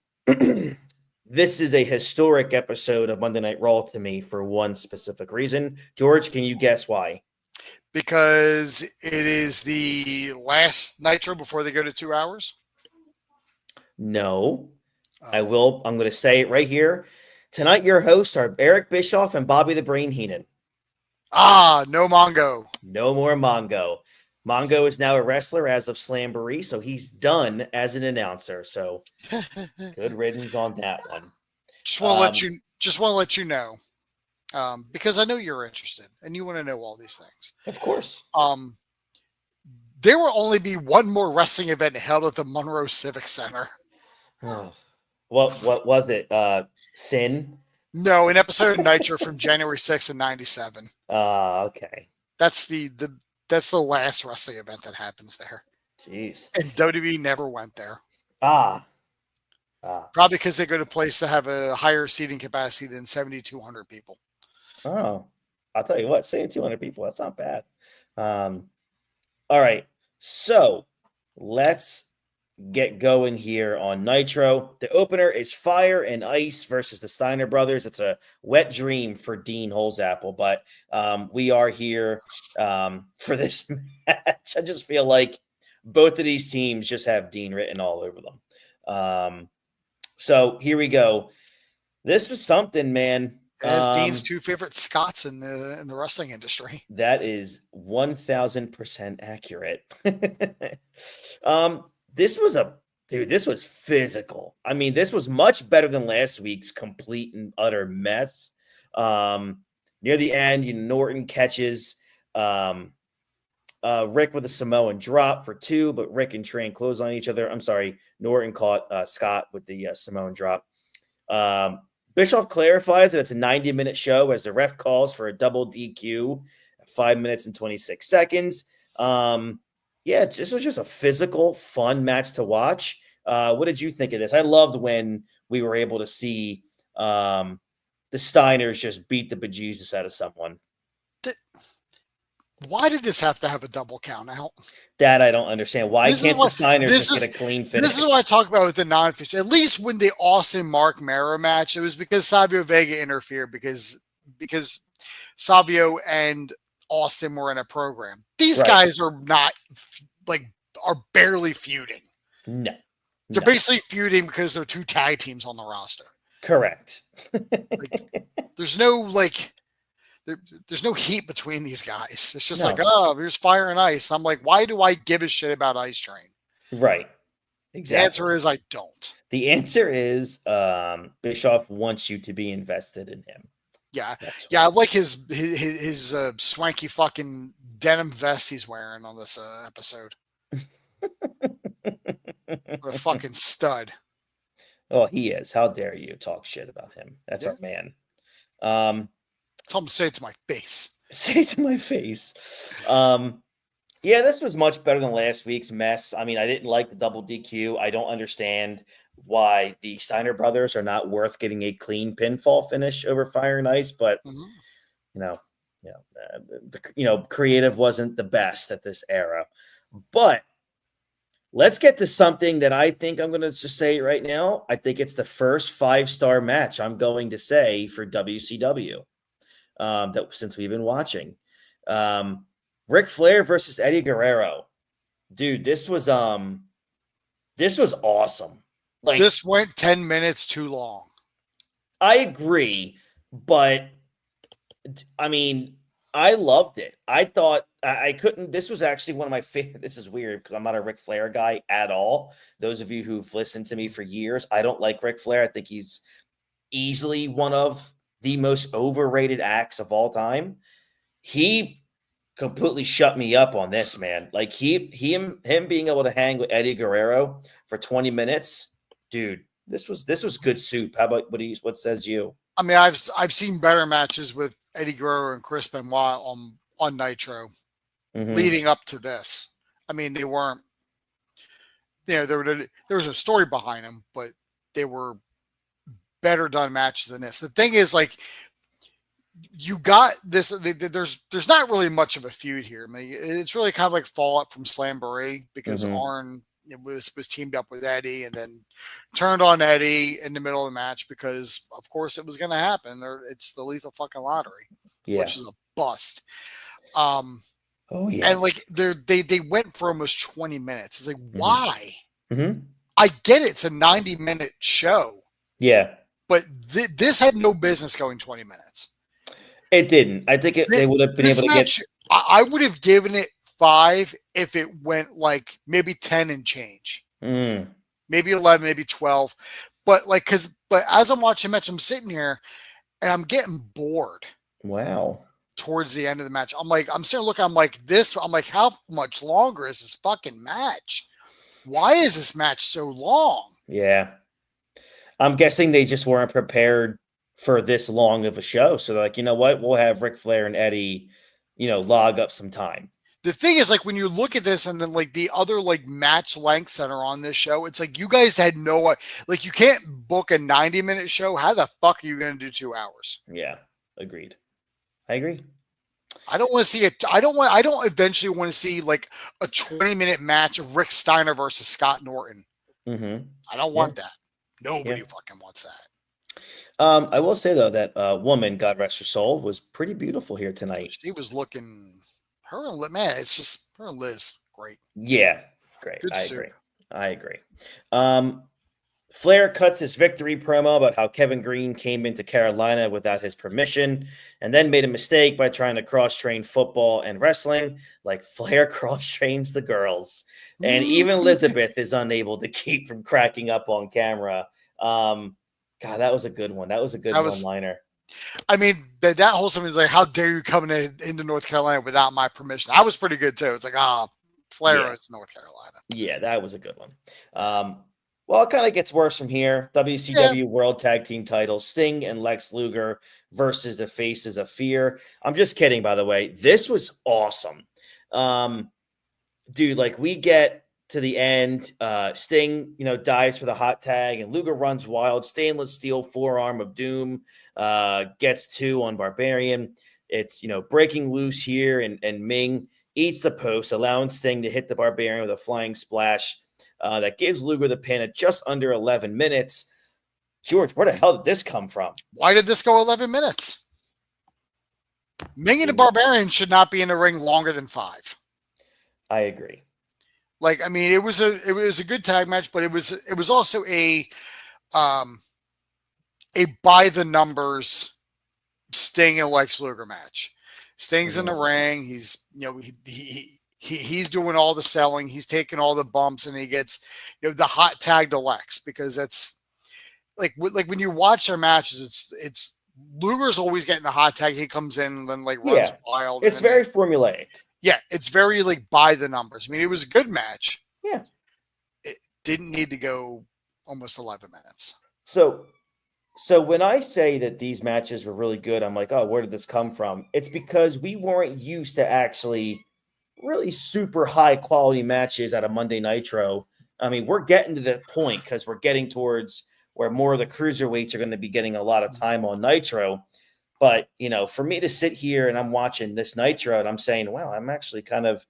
this is a historic episode of Monday Night Raw to me for one specific reason. George, can you guess why? Because it is the last Nitro before they go to 2 hours? No. I will. I'm going to say it right here. Tonight, your hosts are Eric Bischoff and Bobby the Brain Heenan. No Mongo. No more Mongo. Mongo is now a wrestler as of Slamboree, so he's done as an announcer. So good riddance on that one. Just want to let you know. Because I know you're interested and you want to know all these things. Of course. There will only be one more wrestling event held at the Monroe Civic Center. Oh. What was it? Sin? No, an episode of Nitro from January 6th of 97. Okay. That's the last wrestling event that happens there. Jeez. And WWE never went there. Probably because they go to a place that have a higher seating capacity than 7,200 people. Oh, I'll tell you what, 7,200 people, that's not bad. All right, so let's get going here on Nitro. The opener is Fire and Ice versus the Steiner Brothers. It's a wet dream for Dean Holzapfel, but we are here for this match. I just feel like both of these teams just have Dean written all over them. So here we go. This was something, man. As Dean's two favorite Scots in the wrestling industry. That is 1000% accurate. This was this was physical. I mean, this was much better than last week's complete and utter mess. Near the end, Norton catches Rick with a Samoan drop for 2, but Rick and Train close on each other. I'm sorry, Norton caught Scott with the Samoan drop. Bischoff clarifies that it's a 90-minute show as the ref calls for a double DQ at 5 minutes and 26 seconds. This was just a physical, fun match to watch. What did you think of this? I loved when we were able to see the Steiners just beat the bejesus out of someone. Why did this have to have a double count out? That I don't understand. Why can't the Steiners just get a clean finish? This is what I talk about with the non-fish. At least when the Austin Mark Mero match, it was because Savio Vega interfered because Savio and Austin were in a program. These guys are not are barely feuding. No. They're basically feuding because they're 2 tag teams on the roster. Correct. There's no there's no heat between these guys. It's just here's fire and ice. I'm like, why do I give a shit about Ice Train? Right. Exactly. The answer is I don't. The answer is Bischoff wants you to be invested in him. Yeah. Yeah. I like his swanky fucking denim vest he's wearing on this episode. What a fucking stud. Oh, he is. How dare you talk shit about him? That's our man. Tell him to say it to my face. Say it to my face. This was much better than last week's mess. I mean, I didn't like the double DQ. I don't understand why the Steiner brothers are not worth getting a clean pinfall finish over Fire and Ice, but creative wasn't the best at this era. But let's get to something that I think I'm going to just say right now. I think it's the first 5-star match I'm going to say for WCW. That since we've been watching, Ric Flair versus Eddie Guerrero, dude, this was awesome. Like, this went 10 minutes too long. I agree, but I mean, I loved it. I thought I couldn't. This was actually one of my favorite. This is weird because I'm not a Ric Flair guy at all. Those of you who've listened to me for years, I don't like Ric Flair. I think he's easily one of the most overrated acts of all time. He completely shut me up on this, man. Like him being able to hang with Eddie Guerrero for 20 minutes, dude. This was good soup. How about what says you? I mean, I've seen better matches with Eddie Guerrero and Chris Benoit on Nitro leading up to this. I mean, they weren't. There was a story behind them, but they were better done matches than this. The thing is, you got this. There's not really much of a feud here. I mean, it's really kind of like Fallout from Slamboree because Arn was teamed up with Eddie and then turned on Eddie in the middle of the match because, of course, it was going to happen. It's the lethal fucking lottery, which is a bust. And they went for almost 20 minutes. It's like, why? I get it. It's a 90-minute show. Yeah. But this had no business going 20 minutes. It didn't. I think they would have been able to get. I would have given it 5 if it went like maybe 10 and change, maybe 11, maybe 12. But as I'm watching the match, I'm sitting here and I'm getting bored. Wow. Towards the end of the match, I'm sitting looking. I'm like, how much longer is this fucking match? Why is this match so long? Yeah. I'm guessing they just weren't prepared for this long of a show. So they're like, you know what? We'll have Ric Flair and Eddie, log up some time. The thing is, when you look at this and then the other match lengths that are on this show, it's like you guys had you can't book a 90-minute show. How the fuck are you going to do 2 hours? Yeah, agreed. I agree. I don't want to see it. I don't eventually want to see a 20-minute match of Rick Steiner versus Scott Norton. I don't want that. Nobody fucking wants that. I will say though that woman, God rest her soul, was pretty beautiful here tonight. She was looking. Her and it's just her and Liz, great. Yeah, great. Good I soup. agree. Flair cuts his victory promo about how Kevin Green came into Carolina without his permission and then made a mistake by trying to cross-train football and wrestling, like Flair cross-trains the girls. And even Elizabeth is unable to keep from cracking up on camera. God, that was a good one. That was a good one-liner. I mean, that whole something is like, how dare you come into North Carolina without my permission? That was pretty good, too. It's like, Flair is North Carolina. Yeah, that was a good one. Well, it kind of gets worse from here. WCW World Tag Team titles, Sting and Lex Luger versus the Faces of Fear. I'm just kidding, by the way. This was awesome. Dude, like we get to the end, Sting, dies for the hot tag, and Luger runs wild. Stainless steel forearm of doom, gets 2 on Barbarian. It's, breaking loose here, and Ming eats the post, allowing Sting to hit the Barbarian with a flying splash. That gives Luger the pin at just under 11 minutes. George, where the hell did this come from? Why did this go 11 minutes? Ming and the Barbarian should not be in the ring longer than 5. I agree. Like, I mean, it was a good tag match, but it was also a by the numbers Sting and Lex Luger match. Sting's in the ring. He's he's doing all the selling. He's taking all the bumps, and he gets the hot tag to Lex, because that's like when you watch their matches, it's Luger's always getting the hot tag. He comes in and then runs wild. It's very formulaic. Yeah, it's very by the numbers. I mean, it was a good match. Yeah. It didn't need to go almost 11 minutes. So when I say that these matches were really good, I'm like, oh, where did this come from? It's because we weren't used to actually really super high quality matches at a Monday Nitro. I mean, we're getting to the point because we're getting towards where more of the cruiserweights are going to be getting a lot of time on Nitro. But, for me to sit here and I'm watching this Nitro and I'm saying, wow, I'm actually kind of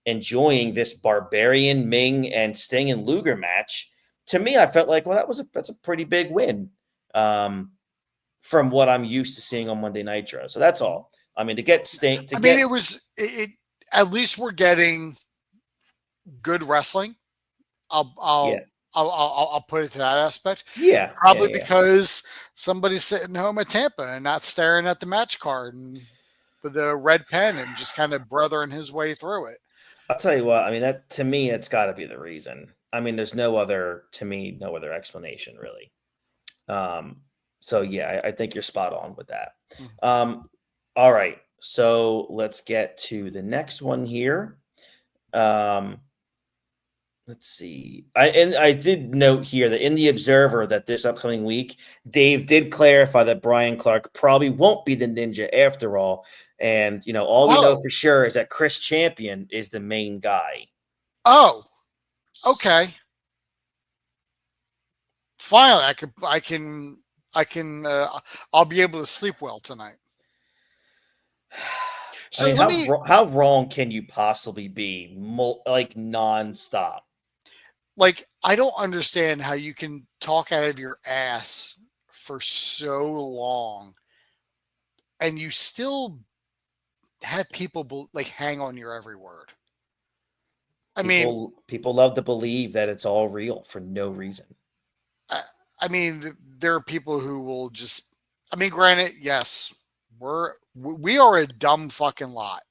enjoying this Barbarian, Ming, and Sting and Luger match. To me, I felt like, well, that's a pretty big win from what I'm used to seeing on Monday Nitro. So that's all. I mean, to get Sting. It at least we're getting good wrestling. I'll put it to that aspect. Yeah. Probably because somebody's sitting home at Tampa and not staring at the match card and with the red pen and just kind of brothering his way through it. I'll tell you what, I mean, that to me, it's got to be the reason. I mean, there's no other explanation really. So yeah, I think you're spot on with that. Mm-hmm. All right. So let's get to the next one here. Let's see. I did note here that in the Observer that this upcoming week, Dave did clarify that Brian Clark probably won't be the Ninja after all. And, all we know for sure is that Chris Champion is the main guy. Oh, okay. Finally, I'll be able to sleep well tonight. So how wrong can you possibly be, nonstop? Like, I don't understand how you can talk out of your ass for so long and you still have people hang on your every word. People love to believe that it's all real for no reason. I mean, there are people who will just, granted, yes, we are a dumb fucking lot.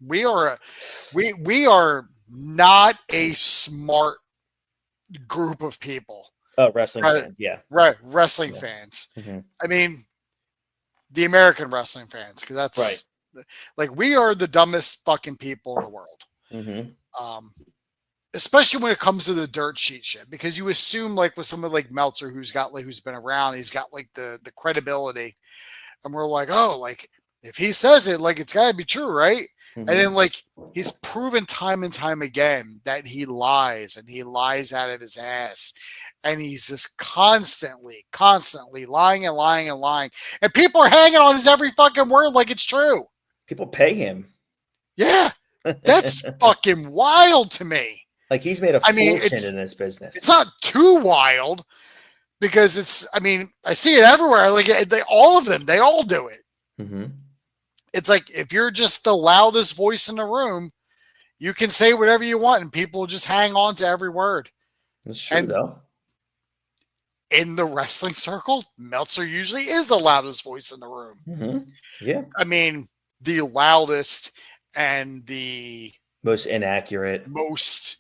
We are not a smart group of people. Oh, wrestling fans, yeah. Right, wrestling fans. Mm-hmm. The American wrestling fans, because that's right. We are the dumbest fucking people in the world. Mm-hmm. Especially when it comes to the dirt sheet shit, because you assume with someone like Meltzer, who's been around, he's got the credibility, and we're like, oh, if he says it, it's gotta be true, right? Mm-hmm. And then he's proven time and time again that he lies, and he lies out of his ass, and he's just constantly lying and lying and lying, and people are hanging on his every fucking word like it's true. People pay him. Yeah, that's fucking wild to me. He's made a fortune in this business. It's not too wild because I see it everywhere. All of them, they all do it. Mm-hmm. It's if you're just the loudest voice in the room, you can say whatever you want and people just hang on to every word. That's true, though. in the wrestling circle, Meltzer usually is the loudest voice in the room. Mm-hmm. Yeah. I mean, the loudest and the Most inaccurate. most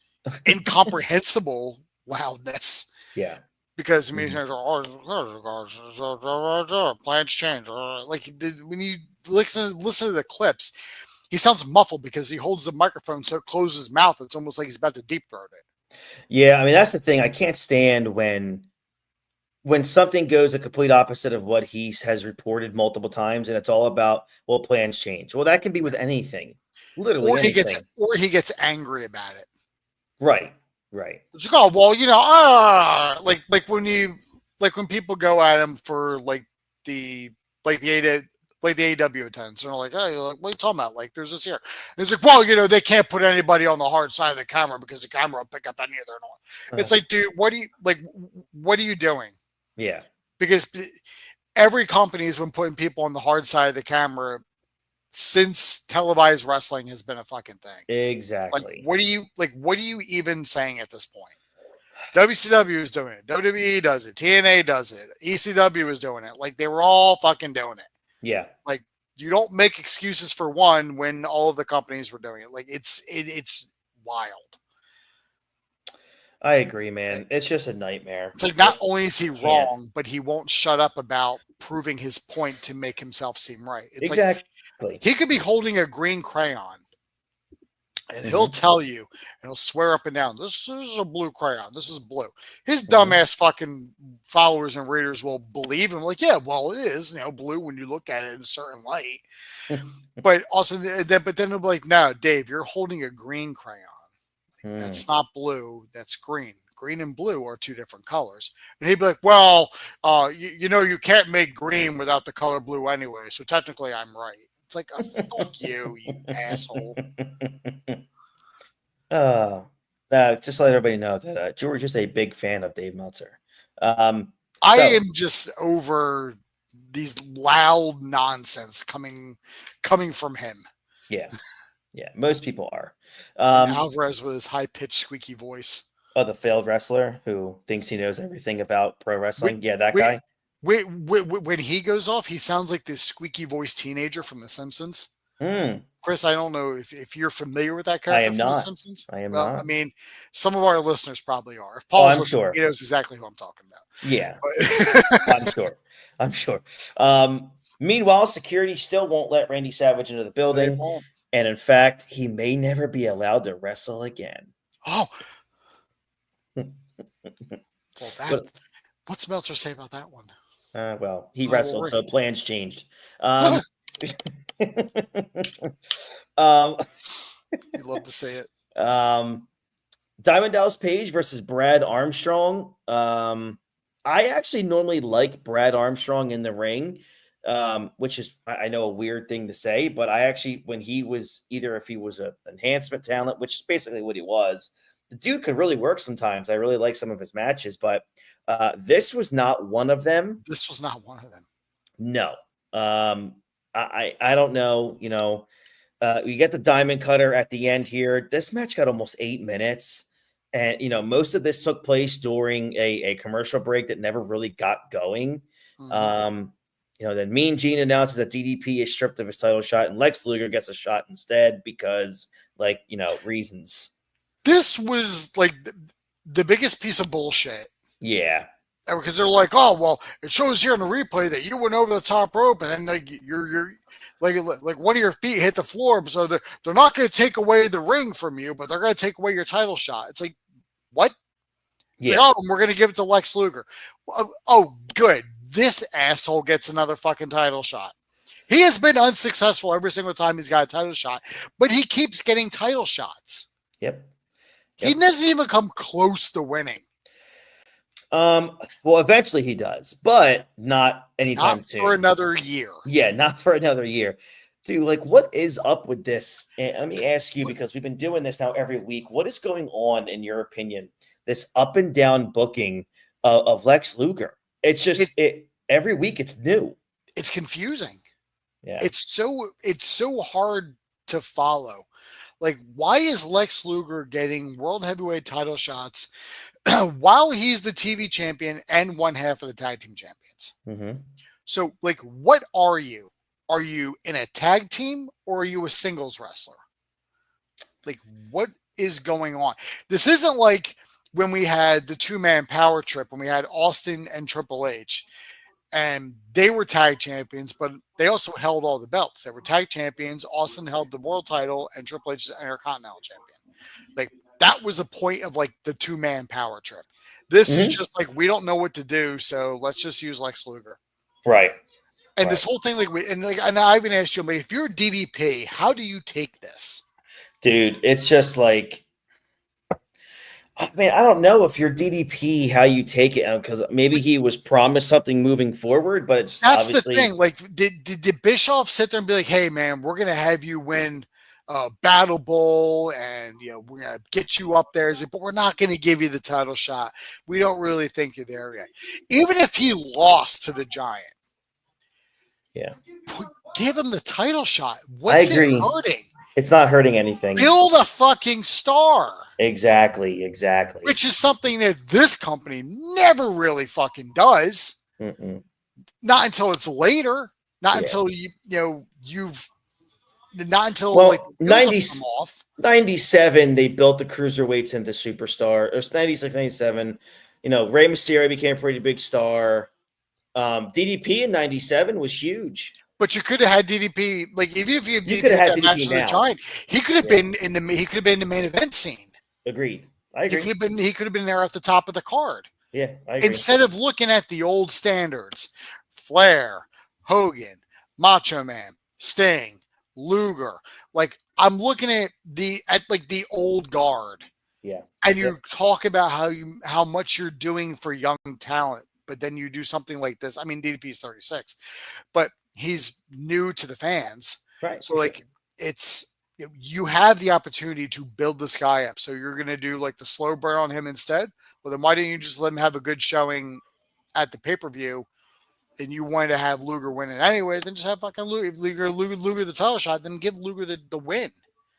incomprehensible loudness. Yeah. Because I mean, plans change. Like when you listen to the clips, he sounds muffled because he holds the microphone so it closes his mouth. It's almost like he's about to deep throat it. Yeah, I mean that's the thing. I can't stand when something goes a complete opposite of what he has reported multiple times, and it's all about plans change. Well, that can be with anything, literally anything. Or he gets angry about it. Right. It's like, oh well, like when people go at him for the AEW attendance, and they're like, hey, what are you talking about? Like, there's this here. And it's like, well, they can't put anybody on the hard side of the camera because the camera will pick up any of their noise. It's like, dude, what are you doing? Yeah. Because every company has been putting people on the hard side of the camera since televised wrestling has been a fucking thing. Exactly. What are you even saying at this point? WCW is doing it. WWE does it. TNA does it. ECW is doing it. Like, they were all fucking doing it. Yeah. Like, you don't make excuses for one when all of the companies were doing it. Like, it's wild. I agree, man. It's just a nightmare. It's like, not only is he wrong, but he won't shut up about proving his point to make himself seem right. It's exactly. Like he could be holding a green crayon and he'll tell you, and he'll swear up and down, this is a blue crayon. This is blue. His dumbass fucking followers and readers will believe him. Like, yeah, well, it is, blue when you look at it in a certain light. But also, but then they'll be like, no, Dave, you're holding a green crayon. That's not blue. That's green. Green and blue are two different colors. And he'd be like, well, you can't make green without the color blue anyway. So technically I'm right. It's like, oh, fuck you asshole. Just to let everybody know that George is a big fan of Dave Meltzer. I am just over these loud nonsense coming from him. Yeah. Yeah, most people are. Alvarez with his high-pitched, squeaky voice. Oh, the failed wrestler who thinks he knows everything about pro wrestling. That guy. When he goes off, he sounds like this squeaky-voiced teenager from The Simpsons. Chris, I don't know if you're familiar with that character from The Simpsons. I am not. I mean, some of our listeners probably are. If Paul's listening, sure. He knows exactly who I'm talking about. Yeah, I'm sure. Meanwhile, security still won't let Randy Savage into the building. And in fact, he may never be allowed to wrestle again. Oh. Well, what's Meltzer say about that one? Well, he wrestled, so plans changed. You love to say it. Diamond Dallas Page versus Brad Armstrong. I actually normally like Brad Armstrong in the ring. Which is, I know, a weird thing to say, but I actually, when he was if he was an enhancement talent, which is basically what he was, the dude could really work sometimes. I really like some of his matches, but this was not one of them. This was not one of them. No. I don't know, you get the diamond cutter at the end here. This match got almost 8 minutes. And, most of this took place during a commercial break that never really got going. Then Mean Gene announces that DDP is stripped of his title shot and Lex Luger gets a shot instead because, reasons. This was the biggest piece of bullshit. Yeah. Because they're like, oh, well, it shows here in the replay that you went over the top rope and then you're one of your feet hit the floor. So they're not going to take away the ring from you, but they're going to take away your title shot. It's like, what? It's like, oh, we're going to give it to Lex Luger. Oh, good. This asshole gets another fucking title shot. He has been unsuccessful every single time he's got a title shot, but he keeps getting title shots. Yep. He doesn't even come close to winning. Well, eventually he does, but not anytime soon. Not for another year. Yeah, not for another year. Dude, what is up with this? And let me ask you, because we've been doing this now every week. What is going on, in your opinion, this up and down booking of Lex Luger? It's just every week it's new. It's confusing. Yeah. It's so hard to follow. Why is Lex Luger getting world heavyweight title shots while he's the TV champion and one half of the tag team champions. Mm-hmm. So, like, what are you? Are you in a tag team or are you a singles wrestler? Like, what is going on? This isn't like when we had the 2-man power trip, when we had Austin and Triple H, and they were tag champions, but they also held all the belts. They were tag champions. Austin held the world title, and Triple H is the Intercontinental champion. Like, that was a point of like the 2-man power trip. This is just like, we don't know what to do, so let's just use Lex Luger. Right. And this whole thing, and I even asked you, if you're a DDP, how do you take this? Dude, it's just like, I mean, I don't know if you're DDP, how you take it, because maybe he was promised something moving forward, but it's that's obviously the thing. Like, did Bischoff sit there and be like, "Hey, man, we're gonna have you win Battle Bowl, and we're gonna get you up there, but we're not gonna give you the title shot. We don't really think you're there yet." Even if he lost to the Giant, give him the title shot. What's I agree. it hurting? It's not hurting anything. Build a fucking star. Exactly. Which is something that this company never really fucking does. Mm-mm. Not until it's later. Not until you've. Not until like 97, they built the cruiserweights into superstar. It was 96, 97. Rey Mysterio became a pretty big star. DDP in 97 was huge. But you could have had DDP, like even if you could have had that match DDP to the now. Giant, he could have been in the main event scene. Agreed. I agree. He could have been there at the top of the card. Yeah, I agree. Instead of looking at the old standards, Flair, Hogan, Macho Man, Sting, Luger. Like, I'm looking at the old guard. Yeah. And you talk about how much you're doing for young talent, but then you do something like this. I mean, DDP is 36, but he's new to the fans. Right. So like it's you have the opportunity to build this guy up. So you're gonna do like the slow burn on him instead. Well, then why didn't you just let him have a good showing at the pay-per-view? And you wanted to have Luger win it anyway, then just have fucking Luger. If Luger the title shot, then give Luger the win.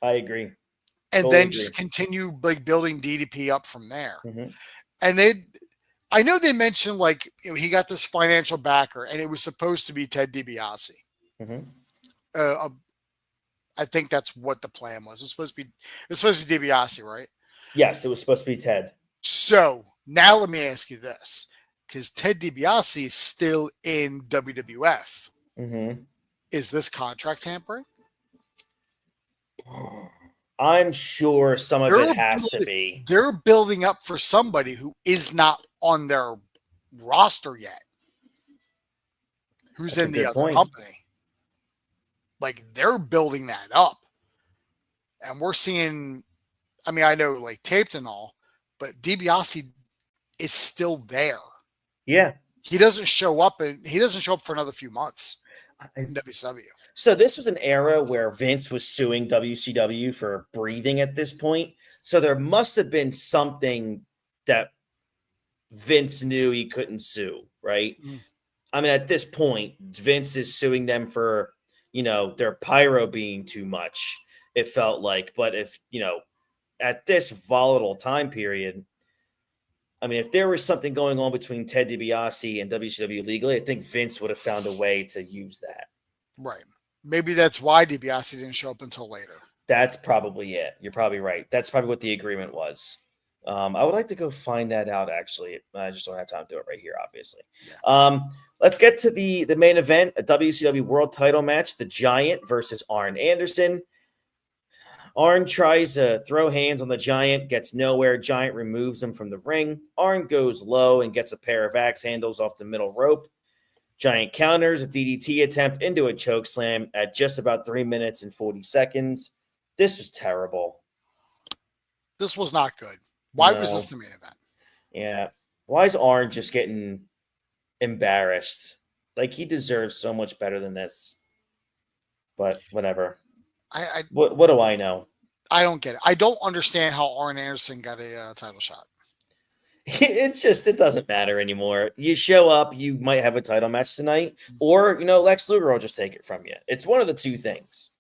I agree. And Totally then agree. just continue like building DDP up from there. Mm-hmm. And I know they mentioned like he got this financial backer, and it was supposed to be Ted DiBiase. Mm-hmm. I think that's what the plan was. It was supposed to be DiBiase, right? Yes, it was supposed to be Ted. So now let me ask you this, because Ted DiBiase is still in WWF. Mm-hmm. Is this contract tampering? I'm sure some of it has to be. They're building up for somebody who is not on their roster yet, who's That's in a the good other point. company. Like, they're building that up. And we're seeing, I mean, I know like taped and all, but DiBiase is still there. Yeah. He doesn't show up for another few months in WCW. So this was an era where Vince was suing WCW for breathing at this point. So there must have been something that Vince knew he couldn't sue, right? Mm. I mean, at this point, Vince is suing them for, their pyro being too much, it felt like. But if, at this volatile time period, I mean, if there was something going on between Ted DiBiase and WCW legally, I think Vince would have found a way to use that. Right. Maybe that's why DiBiase didn't show up until later. That's probably it. You're probably right. That's probably what the agreement was. I would like to go find that out, actually. I just don't have time to do it right here, obviously. Yeah. Let's get to the main event, a WCW World Title match, the Giant versus Arn Anderson. Arn tries to throw hands on the Giant, gets nowhere. Giant removes him from the ring. Arn goes low and gets a pair of axe handles off the middle rope. Giant counters a DDT attempt into a chokeslam at just about 3 minutes and 40 seconds. This was terrible. This was not good. Why was this the main event? Yeah. Why is Arn just getting embarrassed? Like, he deserves so much better than this. But whatever. What do I know? I don't get it. I don't understand how Arn Anderson got a title shot. It's just, it doesn't matter anymore. You show up, you might have a title match tonight, or, Lex Luger will just take it from you. It's one of the two things.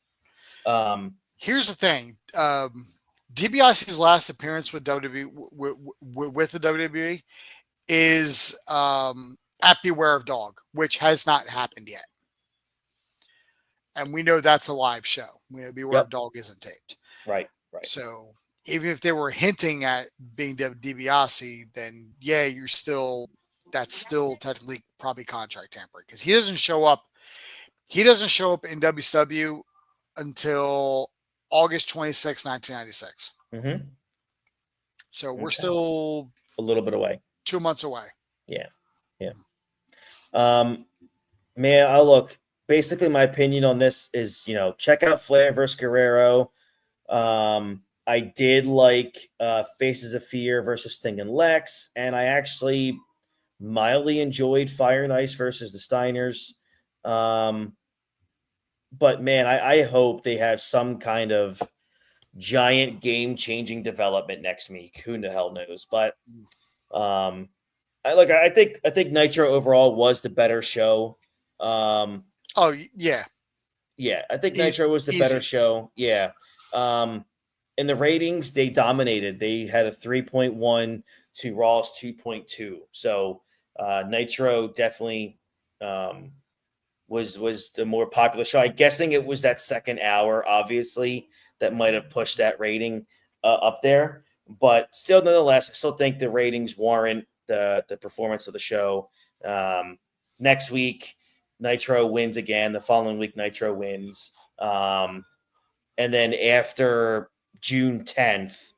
Here's the thing. DiBiase's last appearance with WWE with the WWE is at Beware of Dog, which has not happened yet. And we know that's a live show. We know Beware of Dog isn't taped. Right. So even if they were hinting at being DiBiase, then yeah, that's still technically probably contract tampering because he doesn't show up. He doesn't show up in WCW until August 26, 1996. Mm-hmm. So we're still a little bit away. 2 months away. Yeah. Man, I look. Basically, my opinion on this is, check out Flair versus Guerrero. I did like Faces of Fear versus Sting and Lex, and I actually mildly enjoyed Fire and Ice versus the Steiners. But man, I hope they have some kind of giant game-changing development next week. Who the hell knows? But I think Nitro overall was the better show. Oh yeah. Yeah, I think Nitro was the better show. Yeah. In the ratings, they dominated. They had a 3.1 to Raw's 2.2. So Nitro definitely was the more popular show. I'm guessing it was that second hour, obviously, that might have pushed that rating up there. But still, nonetheless, I still think the ratings warrant the performance of the show. Next week, Nitro wins again. The following week, Nitro wins. And then after June 10th,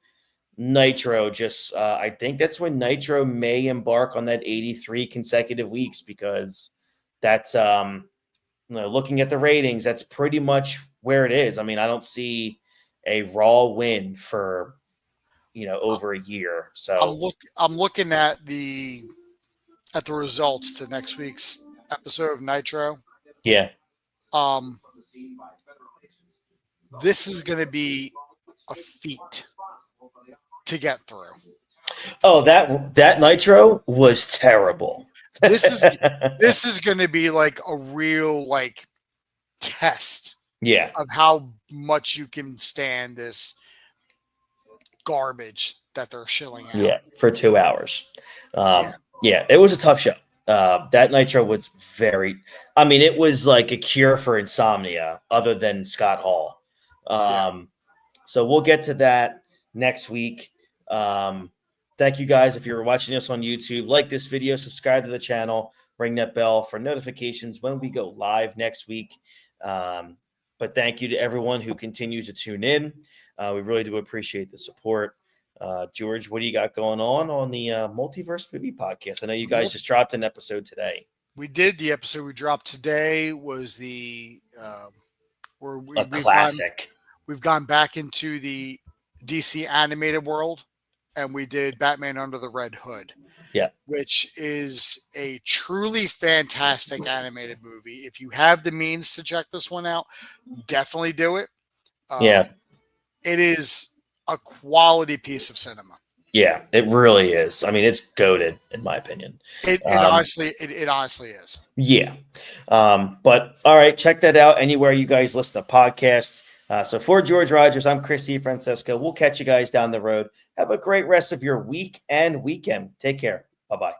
Nitro just I think that's when Nitro may embark on that 83 consecutive weeks, because that's looking at the ratings, that's pretty much where it is. I mean, I don't see a Raw win for over a year. So I'm looking at the results to next week's episode of Nitro. Yeah. This is going to be a feat to get through. Oh, that Nitro was terrible. This is going to be like a real test. Yeah. Of how much you can stand this garbage that they're shilling out. Yeah, for 2 hours. Yeah, it was a tough show. That Nitro was it was like a cure for insomnia other than Scott Hall. So we'll get to that next week. Thank you guys. If you're watching us on YouTube, like this video, subscribe to the channel, ring that bell for notifications when we go live next week. But thank you to everyone who continues to tune in. We really do appreciate the support. George, what do you got going on the Multiverse Movie Podcast? I know you guys just dropped an episode today. We did. The episode we dropped today was the classic. We've gone back into the DC animated world, and we did Batman Under the Red Hood. Yeah. Which is a truly fantastic animated movie. If you have the means to check this one out, definitely do it. It is a quality piece of cinema. Yeah, it really is. I mean, it's goated in my opinion. It honestly is. Yeah. But all right, check that out anywhere you guys listen to podcasts. So for George Rogers, I'm Chris Francesco. We'll catch you guys down the road. Have a great rest of your week and weekend. Take care. Bye-bye.